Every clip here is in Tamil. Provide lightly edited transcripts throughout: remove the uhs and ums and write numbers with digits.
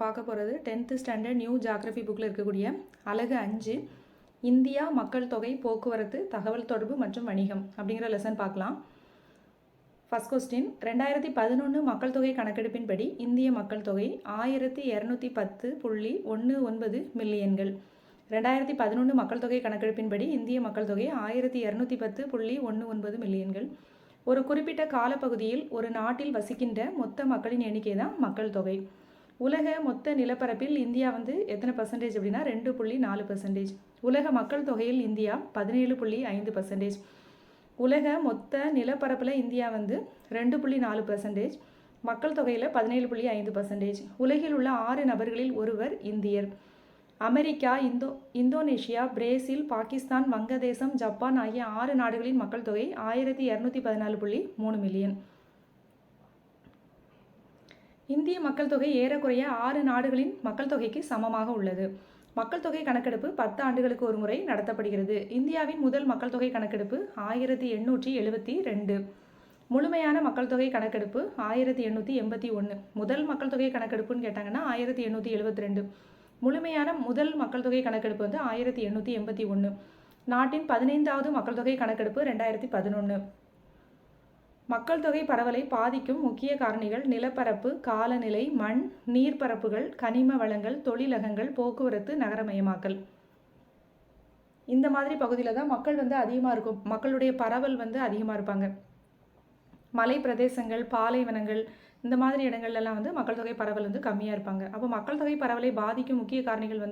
பார்க்க போகிறது 10th ஸ்டாண்டர்ட் நியூ ஜியாகிரஃபி புக்கில் இருக்கக்கூடிய அலகு 5 இந்தியா மக்கள் தொகை போக்குவரத்து தகவல் தொடர்பு மற்றும் வணிகம் அப்படிங்கிற லெசன் பார்க்கலாம். ஃபர்ஸ்ட் கொஸ்டின் 2011 மக்கள் தொகை கணக்கெடுப்பின்படி இந்திய மக்கள் தொகை 1210.19 மில்லியன்கள். 2011 மக்கள் தொகை கணக்கெடுப்பின்படி இந்திய மக்கள் தொகை 1210.19 மில்லியன்கள். ஒரு குறிப்பிட்ட காலப்பகுதியில் ஒரு நாட்டில் வசிக்கின்ற மொத்த மக்களின் எண்ணிக்கை தான் மக்கள் தொகை. உலக மொத்த நிலப்பரப்பில் இந்தியா எத்தனை பர்சன்டேஜ் அப்படின்னா 2.4%. உலக மக்கள் தொகையில் இந்தியா 17.5%. உலக மொத்த நிலப்பரப்பில் இந்தியா 2.4%. மக்கள் தொகையில் 17.5%. உலகில் உள்ள 6 நபர்களில் ஒருவர் இந்தியர். அமெரிக்கா, இந்தோனேஷியா, பிரேசில், பாகிஸ்தான், வங்கதேசம், ஜப்பான் ஆகிய 6 நாடுகளின் மக்கள் தொகை 1214.3 மில்லியன். இந்திய மக்கள் தொகை ஏறக்குறைய 6 நாடுகளின் மக்கள் தொகைக்கு சமமாக உள்ளது. மக்கள் தொகை கணக்கெடுப்பு 10 ஆண்டுகளுக்கு ஒரு முறை நடத்தப்படுகிறது. இந்தியாவின் முதல் மக்கள் தொகை கணக்கெடுப்பு 1872. முழுமையான மக்கள் தொகை கணக்கெடுப்பு 1881. முதல் மக்கள் தொகை கணக்கெடுப்புன்னு கேட்டாங்கன்னா 1872. முழுமையான முதல் மக்கள் தொகை கணக்கெடுப்பு 1881. நாட்டின் 15வது மக்கள் தொகை கணக்கெடுப்பு 2011. மக்கள் தொகை பரவலை பாதிக்கும் முக்கிய காரணிகள் நிலப்பரப்பு, காலநிலை, மண், நீர்ப்பரப்புகள், கனிம வளங்கள், தொழிலகங்கள், போக்குவரத்து, நகரமயமாக்கல். இந்த மாதிரி பகுதியில் தான் மக்கள் அதிகமாக இருக்கும். மக்களுடைய பரவல் அதிகமாக இருப்பாங்க. மலை பிரதேசங்கள், பாலைவனங்கள் இந்த மாதிரி இடங்கள்லாம் மக்கள் தொகை பரவல் கம்மியாக இருப்பாங்க. அப்போ மக்கள் தொகை பரவலை பாதிக்கும் முக்கிய காரணிகள்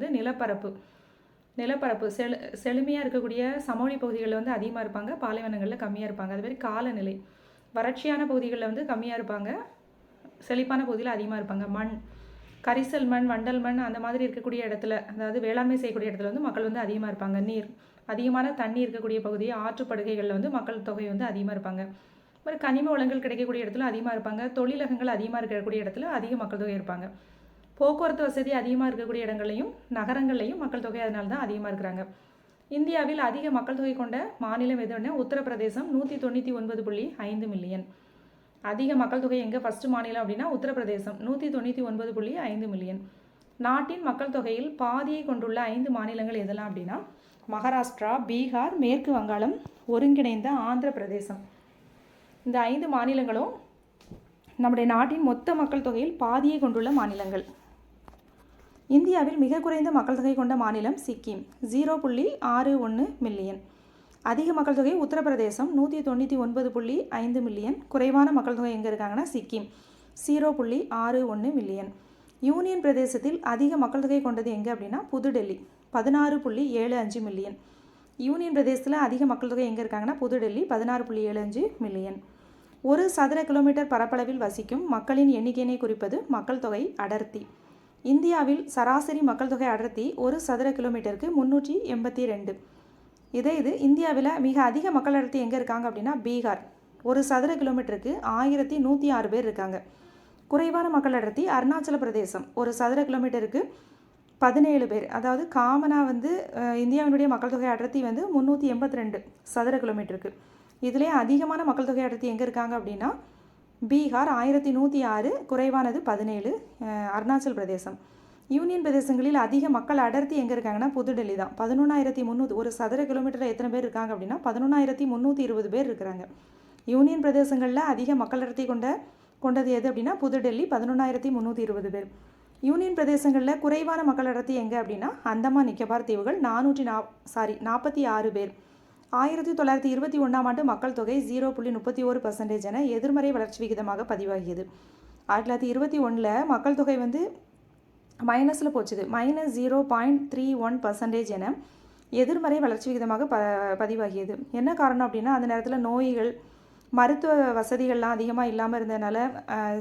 நிலப்பரப்பு செழுமையாக இருக்கக்கூடிய சமவெளி பகுதிகளில் அதிகமாக இருப்பாங்க, பாலைவனங்களில் கம்மியாக இருப்பாங்க. அதுமாதிரி காலநிலை வறட்சியான பகுதிகளில் கம்மியாக இருப்பாங்க, செழிப்பான பகுதியில் அதிகமாக இருப்பாங்க. மண், கரிசல் மண், வண்டல் மண் அந்த மாதிரி இருக்கக்கூடிய இடத்துல, அதாவது வேளாண்மை செய்யக்கூடிய இடத்துல மக்கள் அதிகமாக இருப்பாங்க. நீர், அதிகமான தண்ணி இருக்கக்கூடிய பகுதி, ஆற்றுப்படுகைகளில் மக்கள் தொகை அதிகமாக இருப்பாங்க. ஒரு கனிம வளங்கள் கிடைக்கக்கூடிய இடத்துல அதிகமாக இருப்பாங்க. தொழிலகங்கள் அதிகமாக இருக்கக்கூடிய இடத்துல அதிக மக்கள் தொகை இருப்பாங்க. போக்குவரத்து வசதி அதிகமாக இருக்கக்கூடிய இடங்களையும் நகரங்கள்லையும் மக்கள் தொகை அதனால தான் அதிகமாக இருக்கிறாங்க. இந்தியாவில் அதிக மக்கள் தொகை கொண்ட மாநிலம் எதுன்னா உத்தரப்பிரதேசம் 199.5 மில்லியன். அதிக மக்கள் தொகை எங்கே ஃபர்ஸ்ட் மாநிலம் அப்படின்னா உத்தரப்பிரதேசம் 199.5 மில்லியன். நாட்டின் மக்கள் தொகையில் பாதியை கொண்டுள்ள 5 மாநிலங்கள் எதெல்லாம் அப்படின்னா மகாராஷ்டிரா, பீகார், மேற்கு வங்காளம், ஒருங்கிணைந்த ஆந்திர பிரதேசம். இந்த 5 மாநிலங்களும் நம்முடைய நாட்டின் மொத்த மக்கள் தொகையில் பாதியை கொண்டுள்ள மாநிலங்கள். இந்தியாவில் மிக குறைந்த மக்கள் தொகை கொண்ட மாநிலம் சிக்கிம் 0.61 மில்லியன். அதிக மக்கள் தொகை உத்தரப்பிரதேசம் 199.5 மில்லியன். குறைவான மக்கள் தொகை எங்கே இருக்காங்கன்னா சிக்கிம் 0.61 மில்லியன். யூனியன் பிரதேசத்தில் அதிக மக்கள் தொகை கொண்டது எங்கே அப்படின்னா புதுடெல்லி 16.75 மில்லியன். யூனியன் பிரதேசத்தில் அதிக மக்கள் தொகை எங்கே இருக்காங்கன்னா புதுடெல்லி 16.75 மில்லியன். ஒரு சதுர கிலோமீட்டர் பரப்பளவில் வசிக்கும் மக்களின் எண்ணிக்கையினை குறிப்பது மக்கள் தொகை அடர்த்தி. இந்தியாவில் சராசரி மக்கள் தொகை அடர்த்தி ஒரு சதுர கிலோமீட்டருக்கு 382. இது இந்தியாவில் மிக அதிக மக்கள் அடர்த்தி எங்கே இருக்காங்க அப்படின்னா பீகார். ஒரு சதுர கிலோமீட்டருக்கு 1106 பேர் இருக்காங்க. குறைவான மக்கள் அடர்த்தி அருணாச்சல பிரதேசம் ஒரு சதுர கிலோமீட்டருக்கு 17 பேர். அதாவது காமனாக இந்தியாவினுடைய மக்கள் தொகை அடர்த்தி 382 சதுர கிலோமீட்டருக்கு. இதிலே அதிகமான மக்கள் தொகை அடர்த்தி எங்கே இருக்காங்க அப்படின்னா பீகார் 1106, குறைவானது 17 அருணாச்சல் பிரதேசம். யூனியன் பிரதேசங்களில் அதிக மக்கள் அடர்த்தி எங்கே இருக்காங்கன்னா புதுடெல்லி தான் 11,300. ஒரு சதுர கிலோமீட்டரில் எத்தனை பேர் இருக்காங்க அப்படின்னா 11,320 பேர் இருக்கிறாங்க. யூனியன் பிரதேசங்களில் அதிக மக்கள் அடர்த்தி கொண்டது எது அப்படின்னா புதுடெல்லி 11,320 பேர். யூனியன் பிரதேசங்களில் குறைவான மக்கள் அடர்த்தி எங்கே அப்படின்னா அந்தமான் நிக்கோபார் தீவுகள் 46 பேர். 1921ஆம் ஆண்டு மக்கள் தொகை 0.31% என எதிர்மறை வளர்ச்சி விகிதமாக பதிவாகியது. 1921 மக்கள் தொகை மைனஸில் போச்சுது, -0.31% என எதிர்மறை வளர்ச்சி விகிதமாக பதிவாகியது. என்ன காரணம் அப்படின்னா அந்த நேரத்தில் நோய்கள், மருத்துவ வசதிகள்லாம் அதிகமாக இல்லாமல் இருந்ததுனால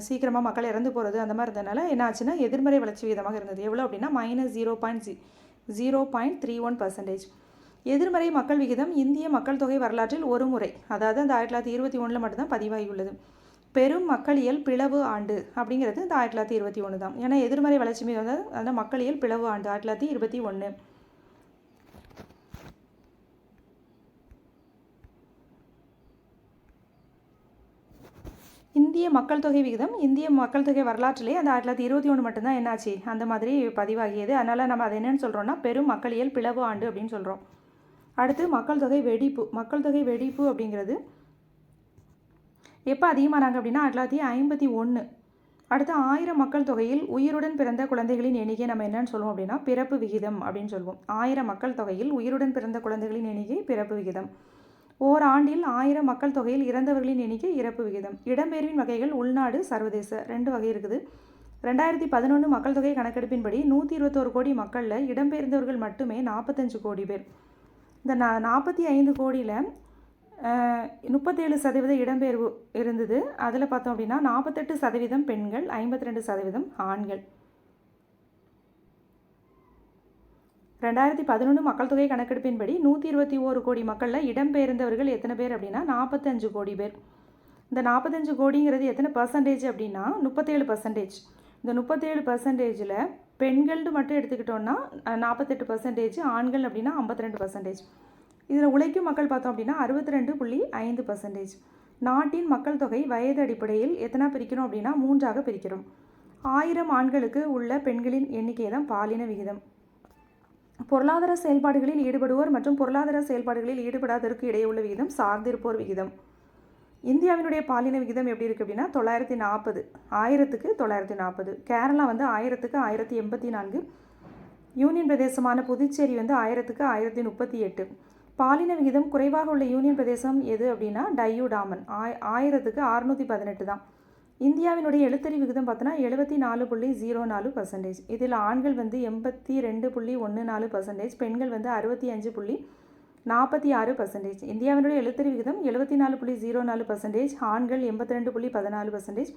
சீக்கிரமாக மக்கள் இறந்து போகிறது அந்த மாதிரி இருந்ததுனால என்ன ஆச்சுன்னா எதிர்மறை வளர்ச்சி விகிதமாக இருந்தது. எவ்வளோ அப்படின்னா -0.31%. எதிர்மறை மக்கள் விகிதம் இந்திய மக்கள் தொகை வரலாற்றில் ஒரு முறை, அதாவது அந்த 1921 மட்டும்தான் பதிவாகியுள்ளது. பெரும் மக்களியல் பிளவு ஆண்டு அப்படிங்கிறது இந்த 1921 தான். ஏன்னா எதிர்மறை வளர்ச்சி மீது அந்த மக்களியல் பிளவு ஆண்டு 1921. இந்திய மக்கள் தொகை விகிதம் இந்திய மக்கள் தொகை வரலாற்றிலே அந்த 1921 மட்டும்தான் என்னாச்சு அந்த மாதிரி பதிவாகியது. அதனால் நம்ம அதை என்னென்னு சொல்கிறோன்னா பெரும் மக்களியல் பிளவு ஆண்டு அப்படின்னு சொல்கிறோம். அடுத்து மக்கள் தொகை வெடிப்பு. மக்கள் தொகை வெடிப்பு அப்படிங்கிறது எப்போ அதிகமானாங்க அப்படின்னா 1951. அடுத்து 1000 மக்கள் தொகையில் உயிருடன் பிறந்த குழந்தைகளின் எண்ணிக்கை நம்ம என்னென்னு சொல்லுவோம் அப்படின்னா பிறப்பு விகிதம் அப்படின்னு சொல்லுவோம். 1000 மக்கள் தொகையில் உயிருடன் பிறந்த குழந்தைகளின் எண்ணிக்கை பிறப்பு விகிதம். ஓராண்டில் 1000 மக்கள் தொகையில் இறந்தவர்களின் எண்ணிக்கை இறப்பு விகிதம். இடம்பெயர்வின் வகைகள் உள்நாடு சர்வதேச 2 வகை இருக்குது. 2011 மக்கள் தொகை கணக்கெடுப்பின்படி 121 கோடி மக்களில் இடம்பெயர்ந்தவர்கள் மட்டுமே 45 கோடி பேர். இந்த 45 கோடியில் 37% இடம்பெயர்வு இருந்தது. அதில் பார்த்தோம் அப்படின்னா 48% பெண்கள், 52% ஆண்கள். 2011 மக்கள் தொகை கணக்கெடுப்பின்படி 121 கோடி மக்களில் இடம்பெயர்ந்தவர்கள் எத்தனை பேர் அப்படின்னா 45 கோடி பேர். இந்த 45 கோடிங்கிறது எத்தனை பர்சன்டேஜ் அப்படின்னா 37%. இந்த 37%ல் பெண்கள்னு மட்டும் எடுத்துக்கிட்டோன்னா 48%, ஆண்கள் அப்படின்னா 52%. இதில் உழைக்கும் மக்கள் பார்த்தோம் அப்படின்னா 62.5%. நாட்டின் மக்கள் தொகை வயது அடிப்படையில் எத்தனை பிரிக்கிறோம் அப்படின்னா 3ஆக பிரிக்கிறோம். 1000 ஆண்களுக்கு உள்ள பெண்களின் எண்ணிக்கை தான் பாலின விகிதம். பொருளாதார செயல்பாடுகளில் ஈடுபடுவோர் மற்றும் பொருளாதார செயல்பாடுகளில் ஈடுபடாதவருக்கு இடையே உள்ள விகிதம் சார்ந்திருப்போர் விகிதம். இந்தியாவினுடைய பாலின விகிதம் எப்படி இருக்குது அப்படின்னா 940, 1000க்கு 940. கேரளா வந்து 1000க்கு 1084. யூனியன் பிரதேசமான புதுச்சேரி வந்து 1000க்கு 1038. பாலின விகிதம் குறைவாக உள்ள யூனியன் பிரதேசம் எது அப்படின்னா டையூ டாமன் 1000க்கு 618 தான். இந்தியாவினுடைய எழுத்தறிவு விகிதம் பார்த்தோன்னா 74.04%. இதில் ஆண்கள் வந்து 82.14%, பெண்கள் வந்து 65.46%. இந்தியாவினுடைய எழுத்தறிவு விகிதம் 74.04%, ஆண்கள் 82.14%,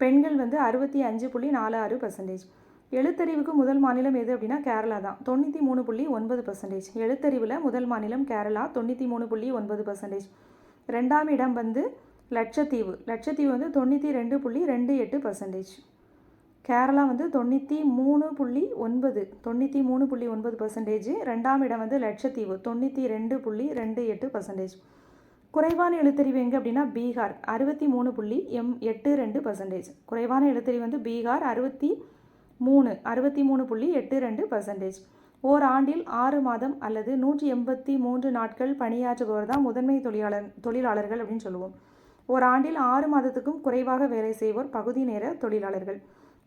பெண்கள் வந்து 65.46%. எழுத்தறிவுக்கு முதல் மாநிலம் எது அப்படின்னா கேரளா தான் 93.9%. எழுத்தறிவில் முதல் மாநிலம் கேரளா 93.9%. 2ஆம் இடம் வந்து லட்சத்தீவு வந்து 92.28%. கேரளா வந்து 93.9%. 2ஆம் இடம் வந்து லட்சத்தீவு 92.28%. குறைவான எழுத்தறிவு எங்கே அப்படின்னா பீகார் 63.82%. குறைவான எழுத்தறிவு வந்து பீகார் 63.82%. ஓராண்டில் 6 மாதம் அல்லது 183 நாட்கள் பணியாற்றுபவர் தான் முதன்மை தொழிலாளர்கள் அப்படின்னு சொல்லுவோம். ஓராண்டில் 6 மாதத்துக்கும் குறைவாக வேலை செய்வோர் பகுதி நேர தொழிலாளர்கள்.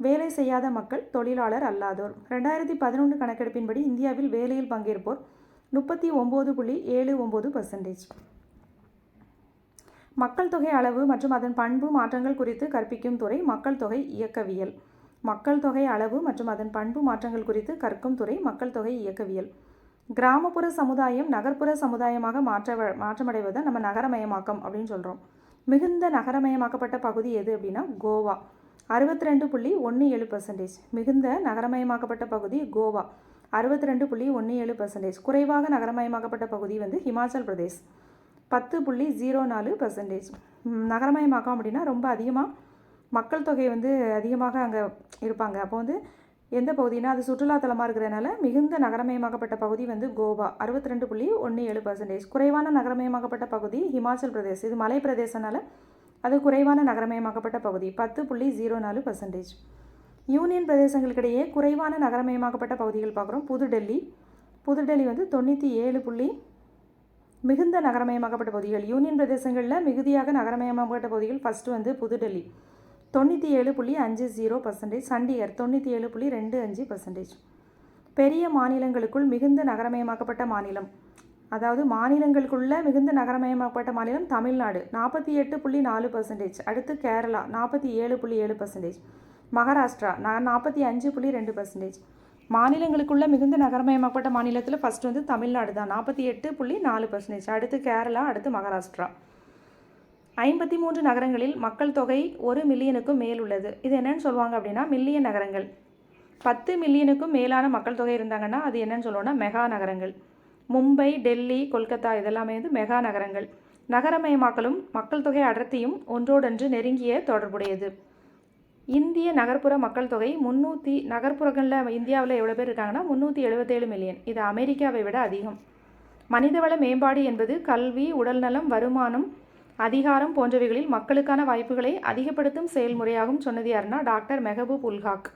வேலை செய்யாத மக்கள் தொழிலாளர் அல்லாதோர். 2011 கணக்கெடுப்பின்படி இந்தியாவில் வேலையில் பங்கேற்போர் 39.79%. மக்கள் தொகை அளவு மற்றும் அதன் பண்பு மாற்றங்கள் குறித்து கற்பிக்கும் துறை மக்கள் தொகை இயக்கவியல். மக்கள் தொகை அளவு மற்றும் அதன் பண்பு மாற்றங்கள் குறித்து கற்கும் துறை மக்கள் தொகை இயக்கவியல். கிராமப்புற சமுதாயம் நகர்ப்புற சமுதாயமாக மாற்றமடைவதை நம்ம நகரமயமாக்கம் அப்படின்னு சொல்கிறோம். மிகுந்த நகரமயமாக்கப்பட்ட பகுதி எது அப்படின்னா கோவா 62.17%. மிகுந்த நகரமயமாக்கப்பட்ட பகுதி கோவா 62.17%. குறைவாக நகரமயமாக்கப்பட்ட பகுதி வந்து ஹிமாச்சல் பிரதேஷ் 10.04%. நகரமயமாக்கம் அப்படின்னா ரொம்ப அதிகமாக மக்கள் தொகை வந்து அதிகமாக அங்கே இருப்பாங்க. அப்போ வந்து எந்த பகுதினா அது சுற்றுலாத்தலமாக இருக்கிறதுனால மிகுந்த நகரமயமாக்கப்பட்ட பகுதி வந்து கோவா 62.17%. குறைவான நகரமயமாக்கப்பட்ட பகுதி ஹிமாச்சல் பிரதேஷ், இது மலை பிரதேசனால அது குறைவான நகரமயமாக்கப்பட்ட பகுதி 10.04%. யூனியன் பிரதேசங்களுக்கிடையே குறைவான நகரமயமாக்கப்பட்ட பகுதிகள் பார்க்குறோம். புதுடெல்லி வந்து 97. மிகுந்த நகரமயமாக்கப்பட்ட பகுதிகள் யூனியன் பிரதேசங்களில் மிகுதியாக நகரமயமாக்கப்பட்ட பகுதிகள் ஃபஸ்ட்டு வந்து புதுடெல்லி 97.50%. சண்டிகர் 97.25%. பெரிய மாநிலங்களுக்குள் மிகுந்த நகரமயமாக்கப்பட்ட மாநிலம், அதாவது மாநிலங்களுக்குள்ள மிகுந்த நகரமயமாக்கப்பட்ட மாநிலம் தமிழ்நாடு 48.4%. அடுத்து கேரளா 47.7%. மகாராஷ்டிரா 45.2%. மாநிலங்களுக்குள்ள மிகுந்த நகரமயமாக்கப்பட்ட மாநிலத்தில் ஃபஸ்ட்டு வந்து தமிழ்நாடு தான் 48.4%. அடுத்து கேரளா, அடுத்து மகாராஷ்டிரா. 53 நகரங்களில் மக்கள் தொகை 1 மில்லியனுக்கும் மேல் உள்ளது. இது என்னன்னு சொல்லுவாங்க அப்படின்னா மில்லியன் நகரங்கள். 10 மில்லியனுக்கும் மேலான மக்கள் தொகை இருந்தாங்கன்னா அது என்னன்னு சொல்லுவோம்னா மெகா நகரங்கள். மும்பை, டெல்லி, கொல்கத்தா இதெல்லாமே வந்து மெகா நகரங்கள். நகரமயமாக்கலும் மக்கள் தொகை அடர்த்தியும் ஒன்றோடொன்று நெருங்கிய தொடர்புடையது. இந்திய நகர்ப்புற மக்கள் தொகை நகர்ப்புறங்களில் இந்தியாவில் எவ்வளோ பேர் இருக்காங்கன்னா 377 மில்லியன். இது அமெரிக்காவை விட அதிகம். மனிதவள மேம்பாடு என்பது கல்வி, உடல்நலம், வருமானம், அதிகாரம் போன்றவைகளில் மக்களுக்கான வாய்ப்புகளை அதிகப்படுத்தும் செயல்முறையாகும் சொன்னது யாருன்னா டாக்டர் மெஹபூப் உல் ஹக்.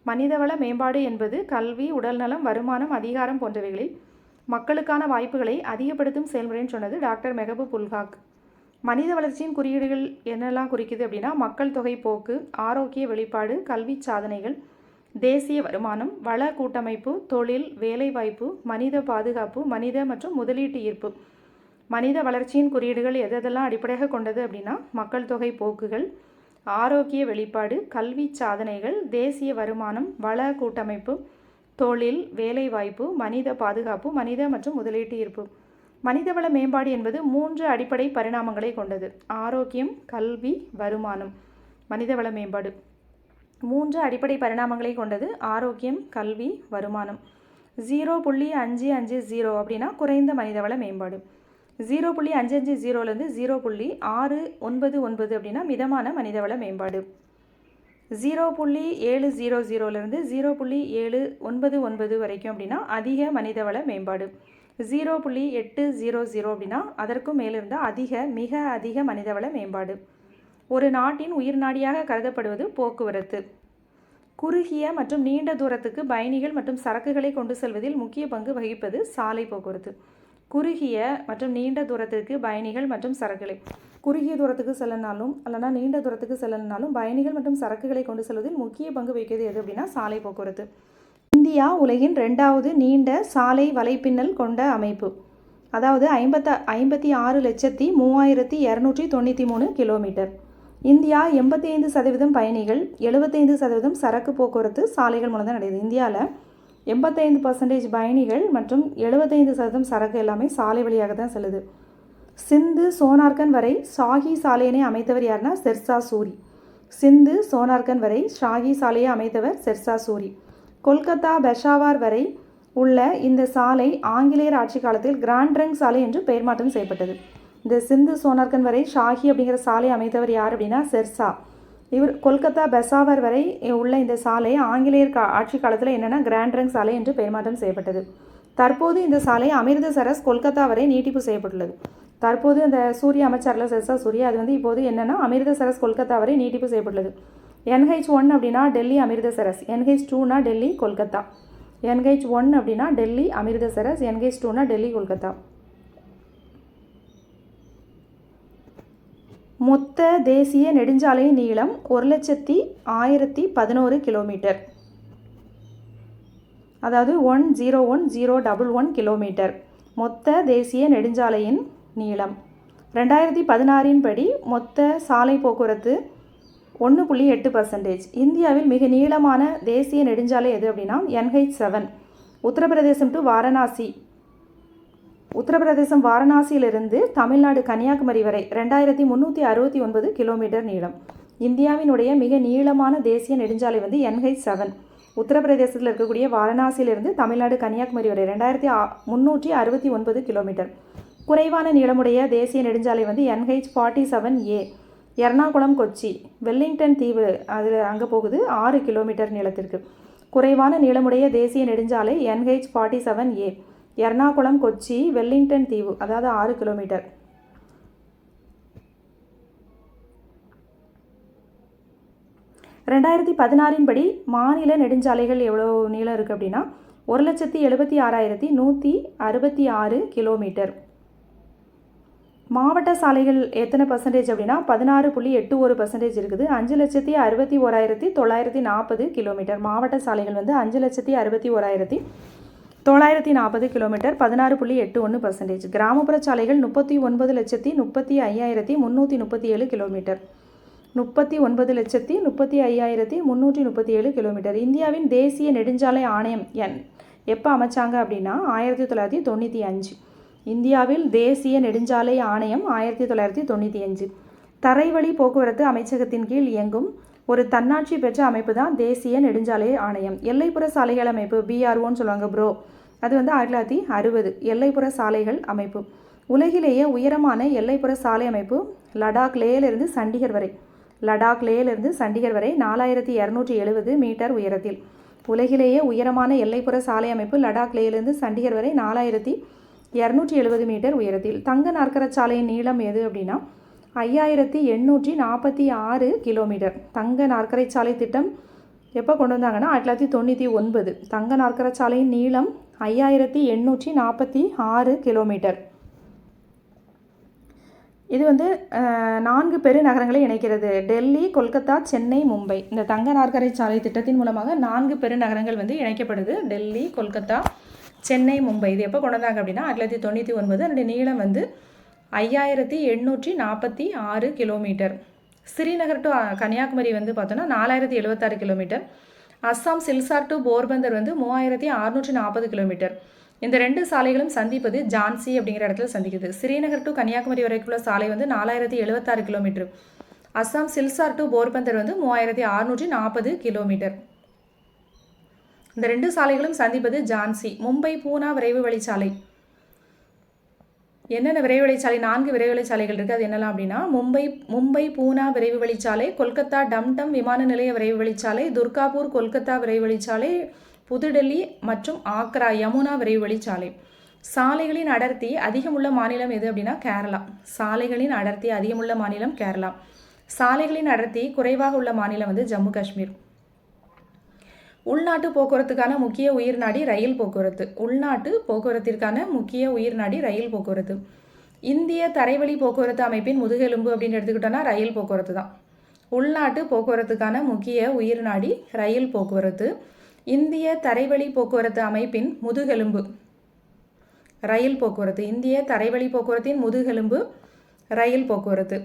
மனிதவள மேம்பாடு என்பது கல்வி, உடல்நலம், வருமானம், அதிகாரம் போன்றவைகளில் மக்களுக்கான வாய்ப்புகளை அதிகப்படுத்தும் செயல்முறைன்னு சொன்னது டாக்டர் மெஹபூப் உல் ஹக். மனித வளர்ச்சியின் குறியீடுகள் என்னெல்லாம் குறிக்குது அப்படின்னா மக்கள் தொகை போக்கு, ஆரோக்கிய வெளிப்பாடு, கல்வி சாதனைகள், தேசிய வருமானம், வள கூட்டமைப்பு, தொழில், வேலைவாய்ப்பு, மனித பாதுகாப்பு, மனித மற்றும் முதலீட்டு ஈர்ப்பு. மனித வளர்ச்சியின் குறியீடுகள் எதெல்லாம் அடிப்படையாக கொண்டது அப்படின்னா மக்கள் தொகை போக்குகள், ஆரோக்கிய வெளிப்பாடு, கல்வி சாதனைகள், தேசிய வருமானம், வள கூட்டமைப்பு, தொழில், வேலைவாய்ப்பு, மனித பாதுகாப்பு, மனித மற்றும் முதலீட்டு ஈர்ப்பு. மனிதவள மேம்பாடு என்பது 3 அடிப்படை பரிணாமங்களை கொண்டது. ஆரோக்கியம், கல்வி, வருமானம். மனிதவள மேம்பாடு 3 அடிப்படை பரிணாமங்களை கொண்டது. ஆரோக்கியம், கல்வி, வருமானம். 0.550 அப்படின்னா குறைந்த மனிதவள மேம்பாடு. 0.550லேருந்து 0.699 அப்படின்னா மிதமான மனிதவள மேம்பாடு. 0.700லேருந்து 0.799 வரைக்கும் அப்படின்னா அதிக மனிதவள மேம்பாடு. 0.800 அப்படின்னா அதற்கும் மேலிருந்த மிக அதிக மனிதவள மேம்பாடு. ஒரு நாட்டின் உயிர் நாடியாக கருதப்படுவது போக்குவரத்து. குறுகிய மற்றும் நீண்ட தூரத்துக்கு பயணிகள் மற்றும் சரக்குகளை கொண்டு செல்வதில் முக்கிய பங்கு வகிப்பது சாலை போக்குவரத்து. குறுகிய மற்றும் நீண்ட தூரத்திற்கு பயணிகள் மற்றும் சரக்குகளை, குறுகிய தூரத்துக்கு செல்லனாலும் அல்லனா நீண்ட தூரத்துக்கு செல்லனாலும் பயணிகள் மற்றும் சரக்குகளை கொண்டு செல்வதில் முக்கிய பங்கு வகிக்கிறது எது அப்படின்னா சாலை போக்குவரத்து. இந்தியா உலகின் 2வது நீண்ட சாலை வலைப்பின்னல் கொண்ட அமைப்பு. அதாவது 56,03,293 கிலோமீட்டர். இந்தியா 85% பயணிகள், 75% சரக்கு போக்குவரத்து சாலைகள் மூலம் தான் நடக்குது. இந்தியாவில் 85% பயணிகள் மற்றும் 75% சரக்கு எல்லாமே சாலை வழியாக தான் செல்லுது. சிந்து சோனார்கன் வரை ஷாஹி சாலையினை அமைத்தவர் யாருன்னா ஷெர்ஷா சூரி. சிந்து சோனார்கன் வரை ஷாஹி சாலையை அமைத்தவர் ஷெர்ஷா சூரி. கொல்கத்தா பெஷாவார் வரை உள்ள இந்த சாலை ஆங்கிலேயர் ஆட்சி காலத்தில் கிராண்ட் ட்ரங்க் சாலை என்று பெயர் மாற்றம் செய்யப்பட்டது. இந்த சிந்து சோனார்கன் வரை ஷாஹி அப்படிங்கிற சாலை அமைத்தவர் யார் அப்படின்னா ஷெர்ஷா. இவர் கொல்கத்தா பெஷாவர் வரை உள்ள இந்த சாலை ஆங்கிலேயர் ஆட்சி காலத்தில் என்னென்னா கிராண்ட் ட்ரங்க் சாலை என்று பெயர் மாற்றம் செய்யப்பட்டது. தற்போது இந்த சாலை அமிர்தசரஸ் கொல்கத்தா வரை நீட்டிப்பு செய்யப்பட்டுள்ளது. தற்போது அந்த சூரிய அமைச்சரில் ஷெர்ஷா சூரிய அது இப்போது என்னென்னா அமிர்தசரஸ் கொல்கத்தா வரை நீட்டிப்பு செய்யப்பட்டுள்ளது. NH1 அப்படின்னா டெல்லி அமிர்தசரஸ், NH2னா டெல்லி கொல்கத்தா. NH1 அப்படின்னா டெல்லி அமிர்தசரஸ், NH2னா டெல்லி கொல்கத்தா. மொத்த தேசிய நெடுஞ்சாலையின் நீளம் 1,01,011 கிலோமீட்டர். அதாவது 101,011 கிலோமீட்டர் மொத்த தேசிய நெடுஞ்சாலையின் நீளம். 2016 படி மொத்த சாலை போக்குவரத்து 1.8%. இந்தியாவில் மிக நீளமான தேசிய நெடுஞ்சாலை எது அப்படின்னா NH7. உத்தரப்பிரதேசம் டு வாரணாசி. உத்தரப்பிரதேசம் வாரணாசியிலிருந்து தமிழ்நாடு கன்னியாகுமரி வரை 2369 கிலோமீட்டர் நீளம். இந்தியாவினுடைய மிக நீளமான தேசிய நெடுஞ்சாலை NH7. உத்தரப்பிரதேசத்தில் இருக்கக்கூடிய வாரணாசியிலிருந்து தமிழ்நாடு கன்னியாகுமரி வரை 2369 கிலோமீட்டர். குறைவான நீளமுடைய தேசிய நெடுஞ்சாலை NH47A. எர்ணாகுளம் கொச்சி வெல்லிங்டன் தீவு அங்கே போகுது 6 கிலோமீட்டர் நீளத்திற்கு. குறைவான நீளமுடைய தேசிய நெடுஞ்சாலை NH47A. எர்ணாகுளம் கொச்சி வெல்லிங்டன் தீவு அதாவது 6 கிலோமீட்டர். படி மாநில நெடுஞ்சாலைகள் எவ்வளோ நீளம் இருக்குது அப்படின்னா 1,76,166 கிலோமீட்டர். மாவட்ட சாலைகள் எத்தனை % அப்படின்னா 16.81% இருக்குது. 5,61,940 கிலோமீட்டர். மாவட்ட சாலைகள் 5,61,940 கிலோமீட்டர், 16.81%. கிராமப்புற சாலைகள் 39,35,337 கிலோமீட்டர். 39,35,337 கிலோமீட்டர். இந்தியாவின் தேசிய நெடுஞ்சாலை ஆணையம் எப்போ அமைச்சாங்க அப்படின்னா 1995. இந்தியாவில் தேசிய நெடுஞ்சாலை ஆணையம் 1995. தரைவழி போக்குவரத்து அமைச்சகத்தின் கீழ் இயங்கும் ஒரு தன்னாட்சி பெற்ற அமைப்பு தான் தேசிய நெடுஞ்சாலை ஆணையம். எல்லைப்புற சாலைகள் அமைப்பு BROன்னு சொல்லுவாங்க ப்ரோ, அது 1960. எல்லைப்புற சாலைகள் அமைப்பு. உலகிலேயே உயரமான எல்லைப்புற சாலை அமைப்பு லடாக் லேயிலிருந்து சண்டிகர் வரை. லடாக் லேயிலிருந்து சண்டிகர் வரை 4270 மீட்டர் உயரத்தில். உலகிலேயே உயரமான எல்லைப்புற சாலை அமைப்பு லடாக் லேயிலிருந்து சண்டிகர் வரை 4270 மீட்டர் உயரத்தில். தங்க நாற்கர சாலையின் நீளம் எது அப்படின்னா 5846 கிலோமீட்டர். தங்க நாற்கரை சாலை திட்டம் எப்போ கொண்டு வந்தாங்கன்னா 1999. தங்க நாற்கரை சாலையின் நீளம் 5846 கிலோமீட்டர். இது வந்து 4 பெருநகரங்களை இணைக்கிறது. டெல்லி, கொல்கத்தா, சென்னை, மும்பை. இந்த தங்க நாற்கரை சாலை திட்டத்தின் மூலமாக 4 பெருநகரங்கள் வந்து இணைக்கப்படுது. டெல்லி, கொல்கத்தா, சென்னை, மும்பை. இது எப்போ கொண்டு வந்தாங்க அப்படின்னா 1999. அதனுடைய நீளம் வந்து 5846 கிலோமீட்டர். ஸ்ரீநகர் டு கன்னியாகுமரி வந்து பார்த்தோன்னா 4076 கிலோமீட்டர். அஸ்ஸாம் சில்சார் டு போர்பந்தர் வந்து 3640 கிலோமீட்டர். இந்த 2 சாலைகளும் சந்திப்பது ஜான்சி அப்படிங்கிற இடத்துல சந்திக்குது. ஸ்ரீநகர் டு கன்னியாகுமரி வரைக்குள்ள சாலை வந்து 4076 கிலோமீட்டர். அஸ்ஸாம் சில்சார் டு போர்பந்தர் வந்து 3640 கிலோமீட்டர். இந்த 2 சாலைகளும் சந்திப்பது ஜான்சி. மும்பை பூனா விரைவு வழிச்சாலை. என்னென்ன விரைவு வழிச்சாலை? 4 விரைவு வழிச்சாலைகள் இருக்குது. அது என்னெல்லாம் அப்படின்னா மும்பை பூனா விரைவு வழிச்சாலை, கொல்கத்தா டம்டம் விமான நிலைய விரைவு வழிச்சாலை, துர்காப்பூர் கொல்கத்தா விரைவு வழிச்சாலை, புதுடெல்லி மற்றும் ஆக்ரா யமுனா விரைவு வழிச்சாலை. சாலைகளின் அடர்த்தி அதிகமுள்ள மாநிலம் எது அப்படின்னா கேரளா. சாலைகளின் அடர்த்தி அதிகமுள்ள மாநிலம் கேரளா. சாலைகளின் அடர்த்தி குறைவாக உள்ள மாநிலம் வந்து ஜம்மு காஷ்மீர். உள்நாட்டு போக்குவரத்துக்கான முக்கிய உயிர்நாடி ரயில் போக்குவரத்து. உள்நாட்டு போக்குவரத்திற்கான முக்கிய உயிர்நாடி ரயில் போக்குவரத்து. இந்திய தரைவழி போக்குவரத்து அமைப்பின் முதுகெலும்பு அப்படின்னு எடுத்துக்கிட்டோன்னா ரயில் போக்குவரத்து தான். உள்நாட்டு போக்குவரத்துக்கான முக்கிய உயிர்நாடி ரயில் போக்குவரத்து. இந்திய தரைவழி போக்குவரத்து அமைப்பின் முதுகெலும்பு ரயில் போக்குவரத்து. இந்திய தரைவழி போக்குவரத்தின் முதுகெலும்பு ரயில் போக்குவரத்து.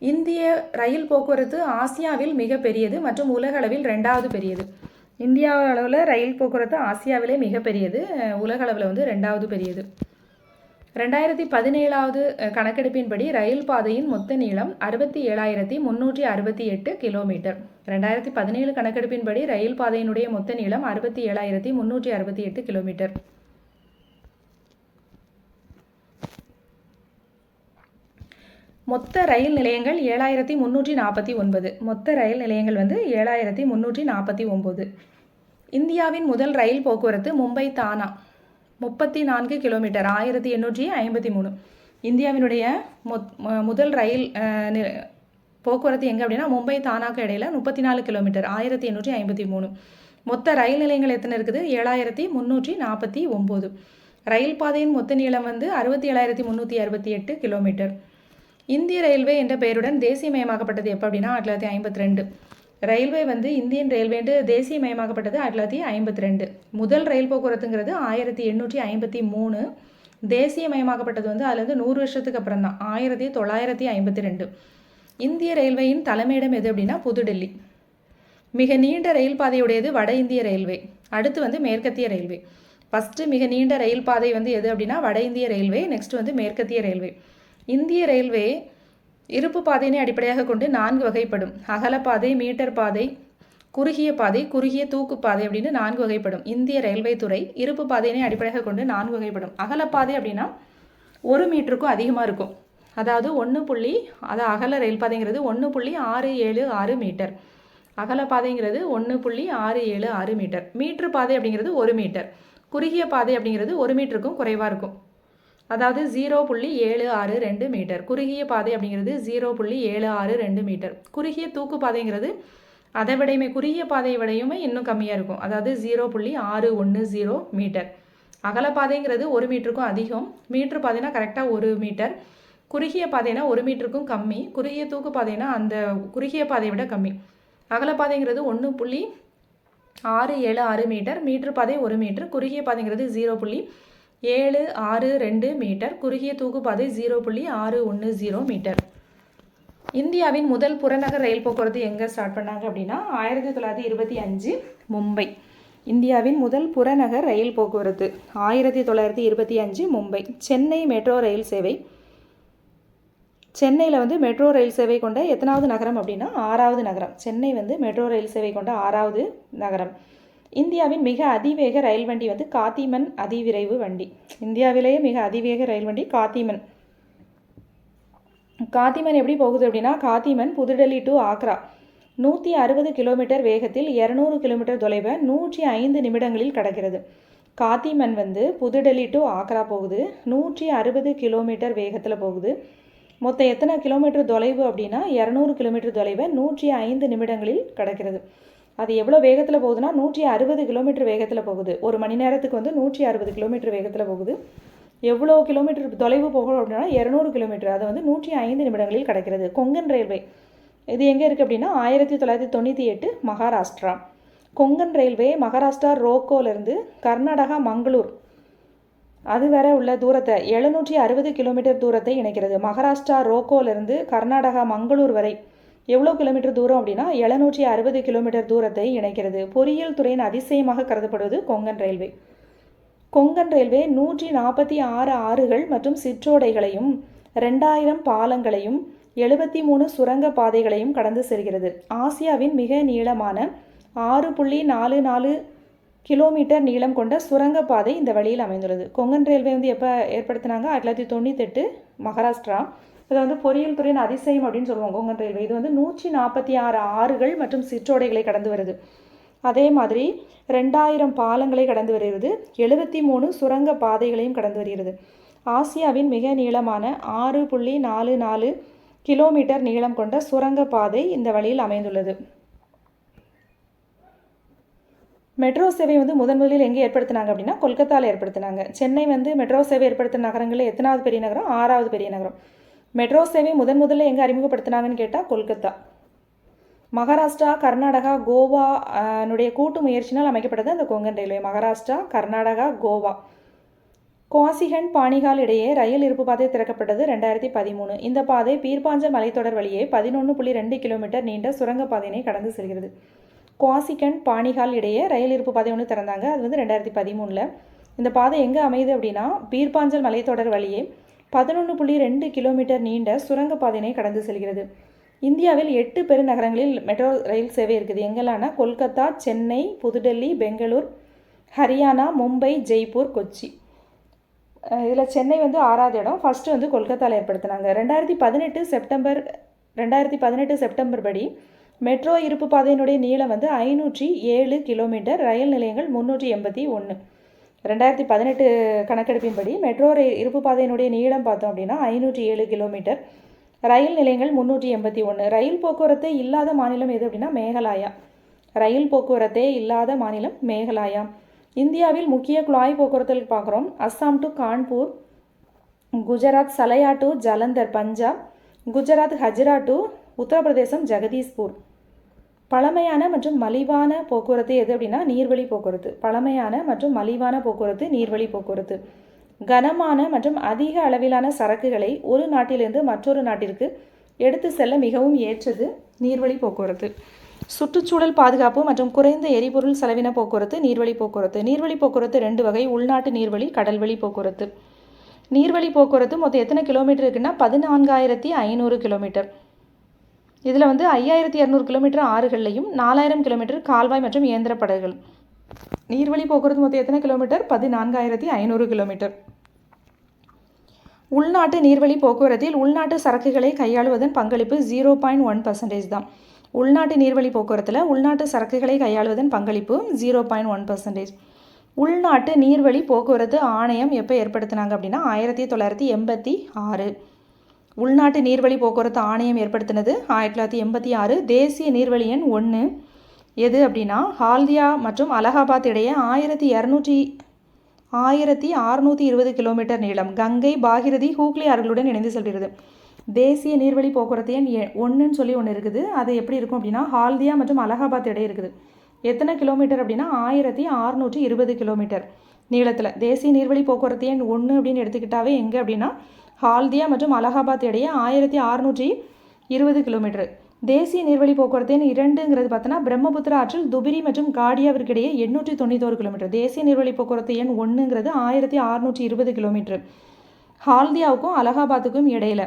இந்திய ரயில் போக்குவரத்து ஆசியாவில் மிக பெரியது மற்றும் உலக அளவில் 2வது பெரியது. இந்தியா அளவில் ரயில் போக்குவரத்து ஆசியாவிலே மிக பெரியது, உலக அளவில் வந்து 2வது பெரியது. 2017 கணக்கெடுப்பின்படி ரயில் பாதையின் மொத்த நீளம் 67,368 கிலோமீட்டர். 2017 கணக்கெடுப்பின்படி ரயில் பாதையினுடைய மொத்த நீளம் 67,368 கிலோமீட்டர். மொத்த ரயில் நிலையங்கள் 7349. மொத்த ரயில் நிலையங்கள் வந்து 7349. இந்தியாவின் முதல் ரயில் போக்குவரத்து மும்பை தானா 34 கிலோமீட்டர் 1853. இந்தியாவினுடைய முதல் ரயில் போக்குவரத்து எங்கே அப்படின்னா மும்பை தானாக்கு இடையில் 34 கிலோமீட்டர் 1853. மொத்த ரயில் நிலையங்கள் எத்தனை இருக்குது? 7349. ரயில் பாதையின் மொத்த நீளம் வந்து 67,368 கிலோமீட்டர். இந்திய ரயில்வே என்ற பெயருடன் தேசியமயமாக்கப்பட்டது எப்போ அப்படின்னா 1952. ரயில்வே வந்து இந்தியன் ரயில்வே தேசியமயமாக்கப்பட்டது 1952. முதல் ரயில் போக்குவரத்துங்கிறது 1853. தேசியமயமாக்கப்பட்டது வந்து அதில் வந்து 100 வருஷத்துக்கு அப்புறம் தான் 1952. இந்திய ரயில்வேயின் தலைமையிடம் எது அப்படின்னா புதுடெல்லி. மிக நீண்ட ரயில் பாதையுடையது வட இந்திய ரயில்வே. அடுத்து வந்து மேற்கத்திய ரயில்வே. ஃபஸ்ட்டு மிக நீண்ட ரயில் பாதை வந்து எது அப்படின்னா வட இந்திய ரயில்வே. நெக்ஸ்ட் வந்து மேற்கத்திய ரயில்வே. இந்திய ரயில்வே இருப்பு பாதையினை அடிப்படையாக கொண்டு 4 வகைப்படும். அகலப்பாதை, மீட்டர் பாதை, குறுகிய பாதை, குறுகிய தூக்கு பாதை அப்படின்னு 4 வகைப்படும். இந்திய ரயில்வே துறை இருப்பு பாதையினை அடிப்படையாக கொண்டு 4 வகைப்படும். அகலப்பாதை அப்படின்னா 1 மீட்டருக்கும் அதிகமாக இருக்கும். அதாவது அகல ரயில் பாதைங்கிறது 1.676 மீட்டர். அகலப்பாதைங்கிறது 1.676 மீட்டர். மீட்டர் பாதை அப்படிங்கிறது 1 மீட்டர். குறுகிய பாதை அப்படிங்கிறது 1 மீட்டருக்கும் குறைவாக இருக்கும். அதாவது 0.762 மீட்டர். குறுகிய பாதை அப்படிங்கிறது 0.762 மீட்டர். குறுகிய தூக்கு பாதைங்கிறது அதை விடையுமே குறுகிய பாதையை விடையுமே இன்னும் கம்மியாக இருக்கும். அதாவது 0.610 மீட்டர். அகலப்பாதைங்கிறது 1 மீட்டருக்கும் அதிகம். மீட்டர் பாதைனா கரெக்டாக 1 மீட்டர். குறுகிய பாதைனா 1 மீட்டருக்கும் கம்மி. குறுகிய தூக்கு பாதைனா அந்த குறுகிய பாதையை விட கம்மி. அகலப்பாதைங்கிறது 1.676 மீட்டர். மீட்டர் பாதை 1 மீட்டர். குறுகிய பாதைங்கிறது 0.762 மீட்டர். குறுகிய தூக்குப்பாதை 0.610 மீட்டர். இந்தியாவின் முதல் புறநகர் ரயில் போக்குவரத்து எங்கே ஸ்டார்ட் பண்ணாங்க அப்படின்னா 1925 மும்பை. இந்தியாவின் முதல் புறநகர் ரயில் போக்குவரத்து 1925 மும்பை. சென்னை மெட்ரோ ரயில் சேவை. சென்னையில் வந்து மெட்ரோ ரயில் சேவை கொண்ட எத்தனாவது நகரம் அப்படின்னா 6வது நகரம். சென்னை வந்து மெட்ரோ ரயில் சேவை கொண்ட 6வது நகரம். இந்தியாவின் மிக அதிவேக ரயில் வண்டி வந்து காத்திமன் அதிவிரைவு வண்டி. இந்தியாவிலேயே மிக அதிவேக ரயில் வண்டி காத்திமன். காத்திமன் எப்படி போகுது அப்படின்னா காத்திமன் புதுடெல்லி டு ஆக்ரா 160 கிலோமீட்டர் வேகத்தில் 200 கிலோமீட்டர் தொலைவை 105 நிமிடங்களில் கடக்கிறது. காத்திமன் வந்து புதுடெல்லி டு ஆக்ரா போகுது. 160 கிலோமீட்டர் வேகத்தில் போகுது. மொத்தம் எத்தனை கிலோமீட்டர் தொலைவு அப்படின்னா 200 கிலோமீட்டர் தொலைவை 105 நிமிடங்களில் கடக்கிறது. அது எவ்வளோ வேகத்தில் போகுதுன்னா 160 கிலோமீட்டர் வேகத்தில் போகுது. ஒரு மணி நேரத்துக்கு வந்து 160 கிலோமீட்டர் வேகத்தில் போகுது. எவ்வளோ கிலோமீட்டர் தொலைவு போகும் அப்படின்னா 200 கிலோமீட்டர், அதை வந்து 105 நிமிடங்களில் கடக்கிறது. கொங்கன் ரயில்வே இது எங்கே இருக்குது அப்படின்னா 1998 மகாராஷ்டிரா. கொங்கன் ரயில்வே மகாராஷ்டிரா ரோக்கோலேருந்து கர்நாடகா மங்களூர் அது வரை உள்ள தூரத்தை 760 கிலோமீட்டர் தூரத்தை இணைக்கிறது. மகாராஷ்டிரா ரோக்கோலேருந்து கர்நாடகா மங்களூர் வரை எவ்வளோ கிலோமீட்டர் தூரம் அப்படின்னா 760 கிலோமீட்டர் தூரத்தை இணைக்கிறது. பொறியியல் துறையின் அதிசயமாக கருதப்படுவது கொங்கன் ரயில்வே. கொங்கன் ரயில்வே 146 ஆறுகள் மற்றும் சிற்றோடைகளையும் 2000 பாலங்களையும் 73 சுரங்க பாதைகளையும் கடந்து செல்கிறது. ஆசியாவின் மிக நீளமான 6.44 கிலோமீட்டர் நீளம் கொண்ட சுரங்கப்பாதை இந்த வழியில் அமைந்துள்ளது. கொங்கன் ரயில்வே வந்து எப்போ ஏற்படுத்தினாங்க? 1998 மகாராஷ்டிரா. இதை வந்து பொறியியல் துறையின் அதிசயம் அப்படின்னு சொல்லுவோம் கொங்கன் ரயில்வே. இது வந்து 146 ஆறுகள் மற்றும் சிற்றோடைகளை கடந்து வருது. அதே மாதிரி 2000 பாலங்களை கடந்து வருகிறது. 73 சுரங்க பாதைகளையும் கடந்து வருகிறது. ஆசியாவின் மிக நீளமான 6.44 கிலோமீட்டர் நீளம் கொண்ட சுரங்கப்பாதை இந்த வழியில் அமைந்துள்ளது. மெட்ரோ சேவை வந்து முதலில் எங்கே ஏற்படுத்தினாங்க அப்படின்னா கொல்கத்தாவில் ஏற்படுத்தினாங்க. சென்னை வந்து மெட்ரோ சேவை ஏற்படுத்தின நகரங்களில் எத்தனாவது பெரிய நகரம்? 6வது பெரிய நகரம். மெட்ரோ சேவை முதல்ல எங்கே அறிமுகப்படுத்தினாங்கன்னு கேட்டால் கொல்கத்தா. மகாராஷ்டிரா, கர்நாடகா, கோவா கூட்டு முயற்சினால் அமைக்கப்பட்டது அந்த கொங்கன் ரயில்வே. மகாராஷ்டிரா, கர்நாடகா, கோவா. குவாசிகண்ட் பாணிகால் இடையே ரயில் இருப்பு பாதை திறக்கப்பட்டது 2013. இந்த பாதை பீர்பாஞ்சல் மலைத்தொடர் வழியே 11.2 கிலோமீட்டர் நீண்ட சுரங்கப்பாதையினை கடந்து செல்கிறது. குவாசிகண்ட் பாணிகால் இடையே ரயில் இருப்பு பாதை ஒன்று திறந்தாங்க. அது வந்து 2013. இந்த பாதை எங்கே அமையுது அப்படின்னா பீர்பாஞ்சல் மலைத்தொடர் வழியே 11.2 கிலோமீட்டர் நீண்ட சுரங்கப்பாதையினை கடந்து செல்கிறது. இந்தியாவில் 8 பெருநகரங்களில் மெட்ரோ ரயில் சேவை இருக்குது. எங்கெல்லாம்னா கொல்கத்தா, சென்னை, புதுடெல்லி, பெங்களூர், ஹரியானா, மும்பை, ஜெய்ப்பூர், கொச்சி. இதில் சென்னை வந்து 6வது இடம். ஃபஸ்ட்டு வந்து கொல்கத்தாவில் ஏற்படுத்தினாங்க. 2018 செப்டம்பர் படி மெட்ரோ இருப்பு பாதையினுடைய நீளம் வந்து 507 கிலோமீட்டர். ரயில் நிலையங்கள் 381. 2018 கணக்கெடுப்பின்படி மெட்ரோ இருப்பு பாதையினுடைய நீளம் பார்த்தோம் அப்படின்னா 507 கிலோமீட்டர். ரயில் நிலையங்கள் 381. ரயில் போக்குவரத்தே இல்லாத மாநிலம் எது அப்படின்னா மேகாலயா. ரயில் போக்குவரத்தே இல்லாத மாநிலம் மேகாலயா. இந்தியாவில் முக்கிய குழாய் போக்குவரத்துக்கு பார்க்குறோம். Assam to Kanpur, Gujarat Salaya to Jalandhar Punjab, Gujarat Hazira to Uttar Pradesh Jagdishpur. பழமையான மற்றும் மலிவான போக்குவரத்து எது அப்படின்னா நீர்வழி போக்குவரத்து. பழமையான மற்றும் மலிவான போக்குவரத்து நீர்வழி போக்குவரத்து. கனமான மற்றும் அதிக அளவிலான சரக்குகளை ஒரு நாட்டிலிருந்து மற்றொரு நாட்டிற்கு எடுத்து செல்ல மிகவும் ஏற்றது நீர்வழி போக்குவரத்து. சுற்றுச்சூழல் பாதுகாப்பு மற்றும் குறைந்த எரிபொருள் செலவின போக்குவரத்து நீர்வழி போக்குவரத்து. நீர்வழி போக்குவரத்து 2 வகை: உள்நாட்டு நீர்வழி, கடல்வழி போக்குவரத்து. நீர்வழி போக்குவரத்து மொத்தம் எத்தனை கிலோமீட்டர் இருக்குன்னா 14,500 கிலோமீட்டர். இதில் வந்து 5,200 கிலோமீட்டர் ஆறுகள்லையும் 4,000 கிலோமீட்டர் கால்வாய் மற்றும் இயந்திர படகுகள். நீர்வழி போக்குவரத்து மொத்தம் எத்தனை கிலோமீட்டர்? 14,500 கிலோமீட்டர். உள்நாட்டு நீர்வழி போக்குவரத்தில் உள்நாட்டு சரக்குகளை கையாளுவதன் பங்களிப்பு 0.1% தான். உள்நாட்டு நீர்வழி போக்குவரத்தில் உள்நாட்டு சரக்குகளை கையாளுவதன் பங்களிப்பு 0.1%. உள்நாட்டு நீர்வழி போக்குவரத்து ஆணையம் எப்போ ஏற்படுத்தினாங்க அப்படின்னா 1986. உள்நாட்டு நீர்வழி போக்குவரத்து ஆணையம் ஏற்படுத்தினது 1986. தேசிய நீர்வழி எண் 1 எது அப்படின்னா ஹால்தியா மற்றும் அலகாபாத் இடையே 1,620 கிலோமீட்டர் நீளம். கங்கை, பாகிரதி, ஹூக்ளி ஆறுகளுடன் இணைந்து செல்கிறது. தேசிய நீர்வழி போக்குவரத்து எண் 1ன்னு சொல்லி ஒன்று இருக்குது. அது எப்படி இருக்கும் அப்படின்னா ஹால்தியா மற்றும் அலகாபாத் இடையே இருக்குது. எத்தனை கிலோமீட்டர் அப்படின்னா 1,620 கிலோமீட்டர் நீளத்தில். தேசிய நீர்வழி போக்குவரத்து எண் 1 அப்படின்னு எடுத்துக்கிட்டாவே எங்கே அப்படின்னா ஹால்தியா மற்றும் அலகாபாத் இடையே 1,620 கிலோமீட்டர். தேசிய நீர்வழி போக்குவரத்து எண் 2ங்கிறது பார்த்தோன்னா பிரம்மபுத்திரா ஆற்றில் துபிரி மற்றும் காடியாவிற்கு இடையே 891 கிலோமீட்டர். தேசிய நீர்வழி போக்குவரத்து எண் 1ங்கிறது 1,620 கிலோமீட்டர் ஹால்தியாவுக்கும் அலகாபாத்துக்கும் இடையில.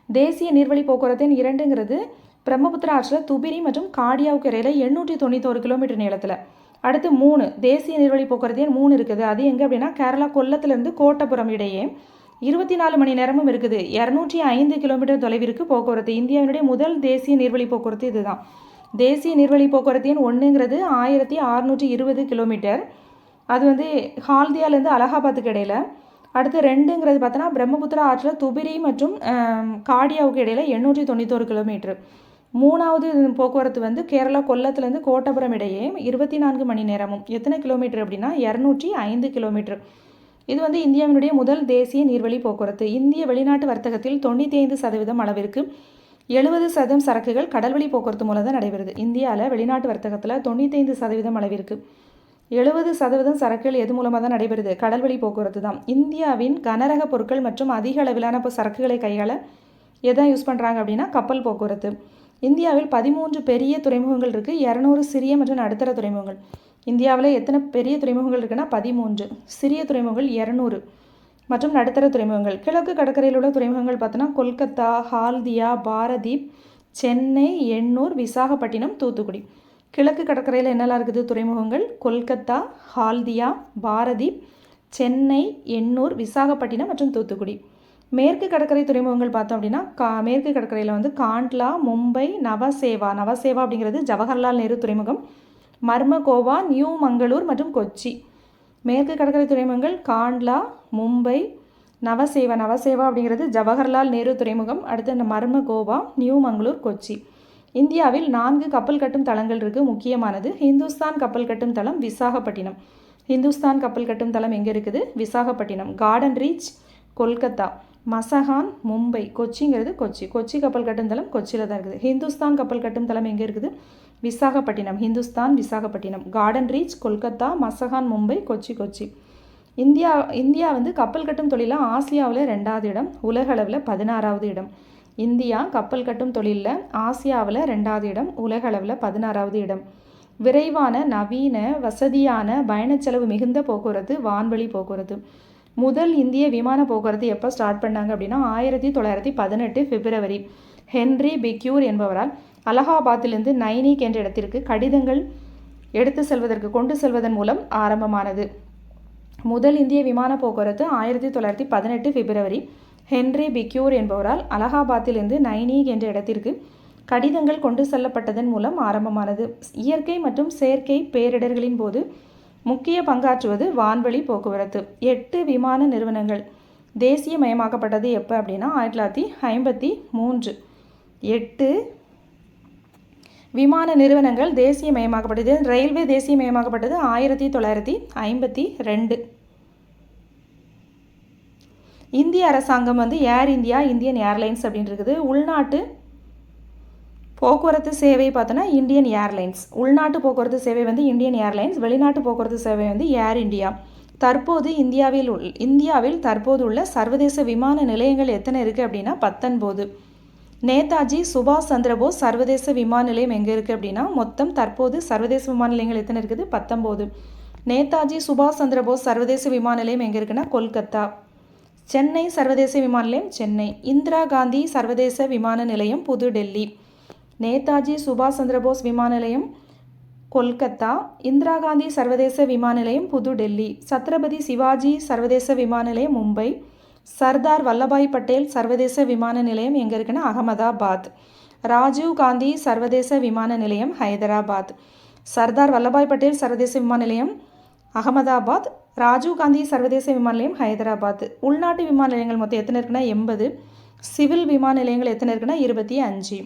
தேசிய நீர்வழி போக்குவரத்து எண் 2ங்கிறது பிரம்மபுத்திரா ஆற்றில் துபிரி மற்றும் காடியாவுக்கு இடையில 891 கிலோமீட்டர் நீளத்தில். அடுத்து 3 தேசிய நீர்வழி போக்குவரத்து எண் 3 இருக்குது. அது எங்கே அப்படின்னா கேரளா கொல்லத்திலிருந்து கோட்டபுரம் இடையே 24 மணி நேரமும் இருக்குது. 205 கிலோமீட்டர் தொலைவிற்கு போக்குவரத்து. இந்தியாவினுடைய முதல் தேசிய நீர்வழி போக்குவரத்து இதுதான். தேசிய நீர்வழி போக்குவரத்து எண் 1ங்கிறது 1,620 கிலோமீட்டர். அது வந்து ஹால்தியாலேருந்து அலகாபாத்துக்கு இடையில. அடுத்து 2ங்கிறது பார்த்தோன்னா பிரம்மபுத்திரா ஆற்றில் துபிரி மற்றும் காடியாவுக்கு இடையில் 891 கிலோமீட்டர். 3வது போக்குவரத்து வந்து கேரளா கொல்லத்துலேருந்து கோட்டபுரம் இடையே 24 மணி நேரமும் எத்தனை கிலோமீட்டர் அப்படின்னா 205 கிலோமீட்டர். இது வந்து இந்தியாவினுடைய முதல் தேசிய நீர்வழி போக்குவரத்து. இந்திய வெளிநாட்டு வர்த்தகத்தில் 95% அளவிற்கு 70% சரக்குகள் கடல்வழி போக்குவரத்து மூலம் தான் நடைபெறுது. இந்தியாவில் வெளிநாட்டு வர்த்தகத்தில் 95% அளவிற்கு 70% சரக்குகள் எது மூலமாக தான் நடைபெறுது? கடல்வழி போக்குவரத்து தான். இந்தியாவின் கனரக பொருட்கள் மற்றும் அதிக அளவிலான சரக்குகளை கையாள எதை யூஸ் பண்ணுறாங்க அப்படின்னா கப்பல் போக்குவரத்து. இந்தியாவில் 13 பெரிய துறைமுகங்கள் இருக்குது, 200 சிறிய மற்றும் நடுத்தர துறைமுகங்கள். இந்தியாவில் எத்தனை பெரிய துறைமுகங்கள் இருக்குன்னா 13, சிறிய துறைமுகங்கள் 200 மற்றும் நடுத்தர துறைமுகங்கள். கிழக்கு கடற்கரையில் உள்ள துறைமுகங்கள் பார்த்தோன்னா கொல்கத்தா, ஹால்தியா, பாரதீப், சென்னை, எண்ணூர், விசாகப்பட்டினம், தூத்துக்குடி. கிழக்கு கடற்கரையில் என்னெல்லாம் இருக்குது துறைமுகங்கள்? கொல்கத்தா, ஹால்தியா, பாரதீப், சென்னை, எண்ணூர், விசாகப்பட்டினம் மற்றும் தூத்துக்குடி. மேற்கு கடற்கரை துறைமுகங்கள் பார்த்தோம் அப்படின்னா மேற்கு கடற்கரையில் வந்து காண்ட்லா, மும்பை, நவசேவா அப்படிங்கிறது ஜவஹர்லால் நேரு துறைமுகம், மர்மகோவா, நியூ மங்களூர் மற்றும் கொச்சி. மேற்கு கடற்கரை துறைமுகங்கள் காண்ட்லா, மும்பை, நவசேவா அப்படிங்கிறது ஜவஹர்லால் நேரு துறைமுகம், அடுத்து மர்மகோவா, நியூ மங்களூர், கொச்சி. இந்தியாவில் 4 கப்பல் கட்டும் தளங்கள் இருக்குது. முக்கியமானது ஹிந்துஸ்தான் கப்பல் கட்டும் தளம் விசாகப்பட்டினம். ஹிந்துஸ்தான் கப்பல் கட்டும் தளம் எங்கே இருக்குது? விசாகப்பட்டினம். கார்டன் ரீச் கொல்கத்தா, மசகான் மும்பை, கொச்சிங்கிறது கொச்சி கப்பல் கட்டும் தளம் கொச்சியில் தான் இருக்குது. ஹிந்துஸ்தான் கப்பல் கட்டும் தளம் எங்கே இருக்குது? Visakhapatnam. Hindustan Visakhapatnam. Garden reach Kolkata, Mazagon Mumbai, Kochi. India வந்து கப்பல் கட்டும் தொழிலில் ஆசியாவில் 2வது இடம், உலக அளவில் 16வது இடம். இந்தியா கப்பல் கட்டும் தொழிலில் ஆசியாவில் 2வது இடம், உலக அளவில் 16வது இடம். விரைவான, நவீன, வசதியான, பயணச்செலவு மிகுந்த போக்குவரத்து வான்வழி போக்குவரத்து. முதல் இந்திய விமான போக்குவரத்து எப்போ ஸ்டார்ட் பண்ணாங்க அப்படின்னா 1918 பிப்ரவரி. ஹென்ரி பெக்யூர் என்பவரால் அலகாபாத்திலிருந்து நைனிக் என்ற இடத்திற்கு கடிதங்கள் கொண்டு செல்வதன் மூலம் ஆரம்பமானது. முதல் இந்திய விமான போக்குவரத்து 1918 பிப்ரவரி. ஹென்ரி பெக்யூர் என்பவரால் அலகாபாத்திலிருந்து நைனிக் என்ற இடத்திற்கு கடிதங்கள் கொண்டு செல்லப்பட்டதன் மூலம் ஆரம்பமானது. இயற்கை மற்றும் செயற்கை பேரிடர்களின் போது முக்கிய பங்காற்றுவது வான்வழி போக்குவரத்து. 8 விமான நிறுவனங்கள் தேசியமயமாக்கப்பட்டது எப்போ அப்படின்னா 1953. 8 விமான நிறுவனங்கள் தேசியமயமாக்கப்பட்டது. ரயில்வே தேசியமயமாக்கப்பட்டது 1952. இந்திய அரசாங்கம் வந்து ஏர் இந்தியா, இந்தியன் ஏர்லைன்ஸ் அப்படின்னு இருக்குது. உள்நாட்டு போக்குவரத்து சேவை பார்த்தோன்னா இந்தியன் ஏர்லைன்ஸ். உள்நாட்டு போக்குவரத்து சேவை வந்து இந்தியன் ஏர்லைன்ஸ், வெளிநாட்டு போக்குவரத்து சேவை வந்து ஏர் இந்தியா. தற்போது இந்தியாவில் தற்போது உள்ள சர்வதேச விமான நிலையங்கள் எத்தனை இருக்குது அப்படின்னா 19. நேதாஜி சுபாஷ் சந்திரபோஸ் சர்வதேச விமான நிலையம் எங்கே இருக்குது அப்படின்னா மொத்தம் தற்போது சர்வதேச விமான நிலையங்கள் எத்தனை இருக்குது? 19. நேதாஜி சுபாஷ் சந்திரபோஸ் சர்வதேச விமான நிலையம் எங்கே இருக்குன்னா கொல்கத்தா. சென்னை சர்வதேச விமான நிலையம் சென்னை. இந்திரா காந்தி சர்வதேச விமான நிலையம் புதுடெல்லி. நேதாஜி சுபாஷ் சந்திரபோஸ் விமான நிலையம் கொல்கத்தா. இந்திரா காந்தி சர்வதேச விமான நிலையம் புதுடெல்லி. சத்ரபதி சிவாஜி சர்வதேச விமான நிலையம் மும்பை. சர்தார் வல்லபாய் பட்டேல் சர்வதேச விமான நிலையம் எங்கே இருக்குன்னா அகமதாபாத். ராஜீவ் காந்தி சர்வதேச விமான நிலையம் ஹைதராபாத். சர்தார் வல்லபாய் பட்டேல் சர்வதேச விமான நிலையம் அகமதாபாத், ராஜீவ் காந்தி சர்வதேச விமான நிலையம் ஹைதராபாத். உள்நாட்டு விமான நிலையங்கள் மொத்தம் எத்தனை இருக்குன்னா 80. சிவில் விமான நிலையங்கள் எத்தனை இருக்குன்னா 25.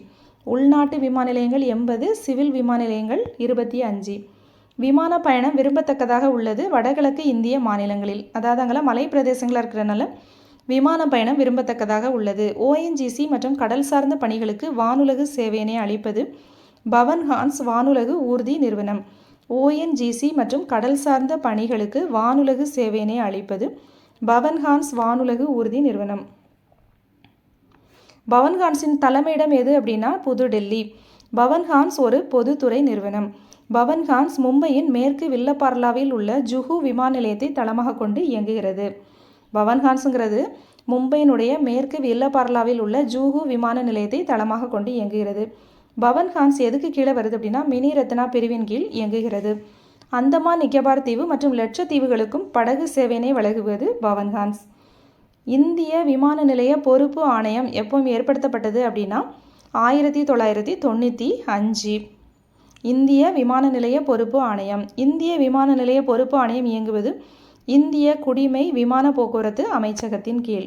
உள்நாட்டு விமான நிலையங்கள் 80, சிவில் விமான நிலையங்கள் 25. விமான பயணம் விரும்பத்தக்கதாக உள்ளது வடகிழக்கு இந்திய மாநிலங்களில். அதாவது அங்கெல்லாம் மலை பிரதேசங்களாக இருக்கிறனால விமான பயணம் விரும்பத்தக்கதாக உள்ளது. ஓஎன்ஜிசி மற்றும் கடல் சார்ந்த பணிகளுக்கு வானுலகு சேவையினை அளிப்பது பவன் ஹான்ஸ் வானுலகு ஊர்தி நிறுவனம். ஓஎன்ஜிசி மற்றும் கடல் சார்ந்த பணிகளுக்கு வானுலகு சேவையினை அளிப்பது பவன் ஹான்ஸ் வானுலகு ஊர்தி நிறுவனம். பவன் ஹான்ஸின் தலைமையிடம் எது அப்படின்னா புதுடெல்லி. பவன் ஹான்ஸ் ஒரு பொதுத்துறை நிறுவனம். பவன் ஹான்ஸ் மும்பையின் மேற்கு வில்லபார்லாவில் உள்ள ஜுஹு விமான நிலையத்தை தளமாக கொண்டு இயங்குகிறது. பவன் ஹான்ஸுங்கிறது மும்பையினுடைய மேற்கு வில்லபார்லாவில் உள்ள ஜூஹு விமான நிலையத்தை தளமாக கொண்டு இயங்குகிறது. பவன் ஹான்ஸ் எதுக்கு கீழே வருது அப்படின்னா மினி ரத்னா பிரிவின் கீழ் இயங்குகிறது. அந்தமான் நிக்கோபார் தீவு மற்றும் லட்சத்தீவுகளுக்கும் படகு சேவையினை வழங்குவது பவன் ஹான்ஸ். இந்திய விமான நிலைய பொறுப்பு ஆணையம் எப்பவும் ஏற்படுத்தப்பட்டது அப்படின்னா 1995. இந்திய விமான நிலைய பொறுப்பு ஆணையம். இந்திய விமான நிலைய பொறுப்பு ஆணையம் இயங்குவது இந்திய குடிமை விமான போக்குவரத்து அமைச்சகத்தின் கீழ்.